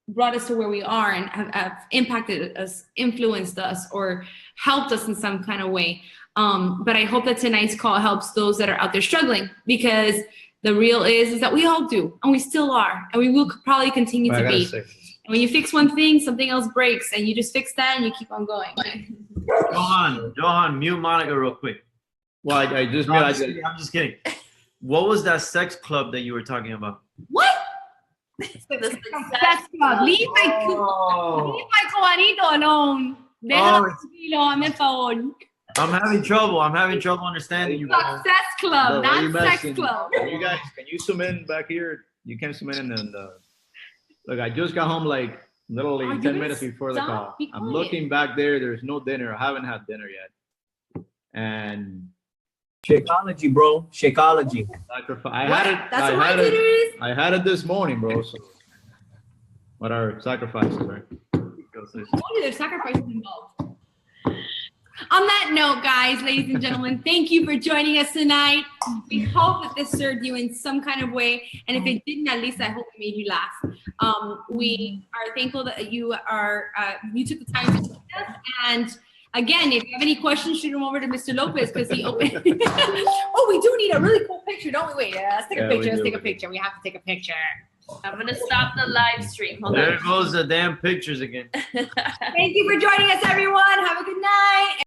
brought us to where we are and have impacted us, influenced us, or helped us in some kind of way. But I hope that tonight's call helps those that are out there struggling, because the real is that we all do, and we still are, and we will probably continue to be. And when you fix one thing, something else breaks, and you just fix that and you keep on going. Johan, mute Monica real quick. Well, I just realized. I'm just kidding. What was that sex club that you were talking about? What? The sex club. Leave my Juanito alone. Déjalo tranquilo, hazme favor. I'm having trouble understanding you. Success club, not sex club. You guys, can you zoom in back here? You can zoom in and look, I just got home like literally 10 minutes before the call. I'm looking back there. There's no dinner. I haven't had dinner yet. And Shakeology, bro. Shakeology. Sacrifice. I had it. That's I what had my it. dinner is. I had it this morning, bro. So what are sacrifices, right? I told you there's sacrifices involved. On that note, guys, ladies and gentlemen, thank you for joining us tonight. We hope that this served you in some kind of way. And if it didn't, at least I hope it made you laugh. We are thankful that you took the time to join us. And again, if you have any questions, shoot them over to Mr. Lopez because he opened. Oh, we do need a really cool picture, don't we? Wait, let's take a picture. Let's take a picture. We have to take a picture. I'm going to stop the live stream. Hold There on. goes the damn pictures again. Thank you for joining us, everyone. Have a good night.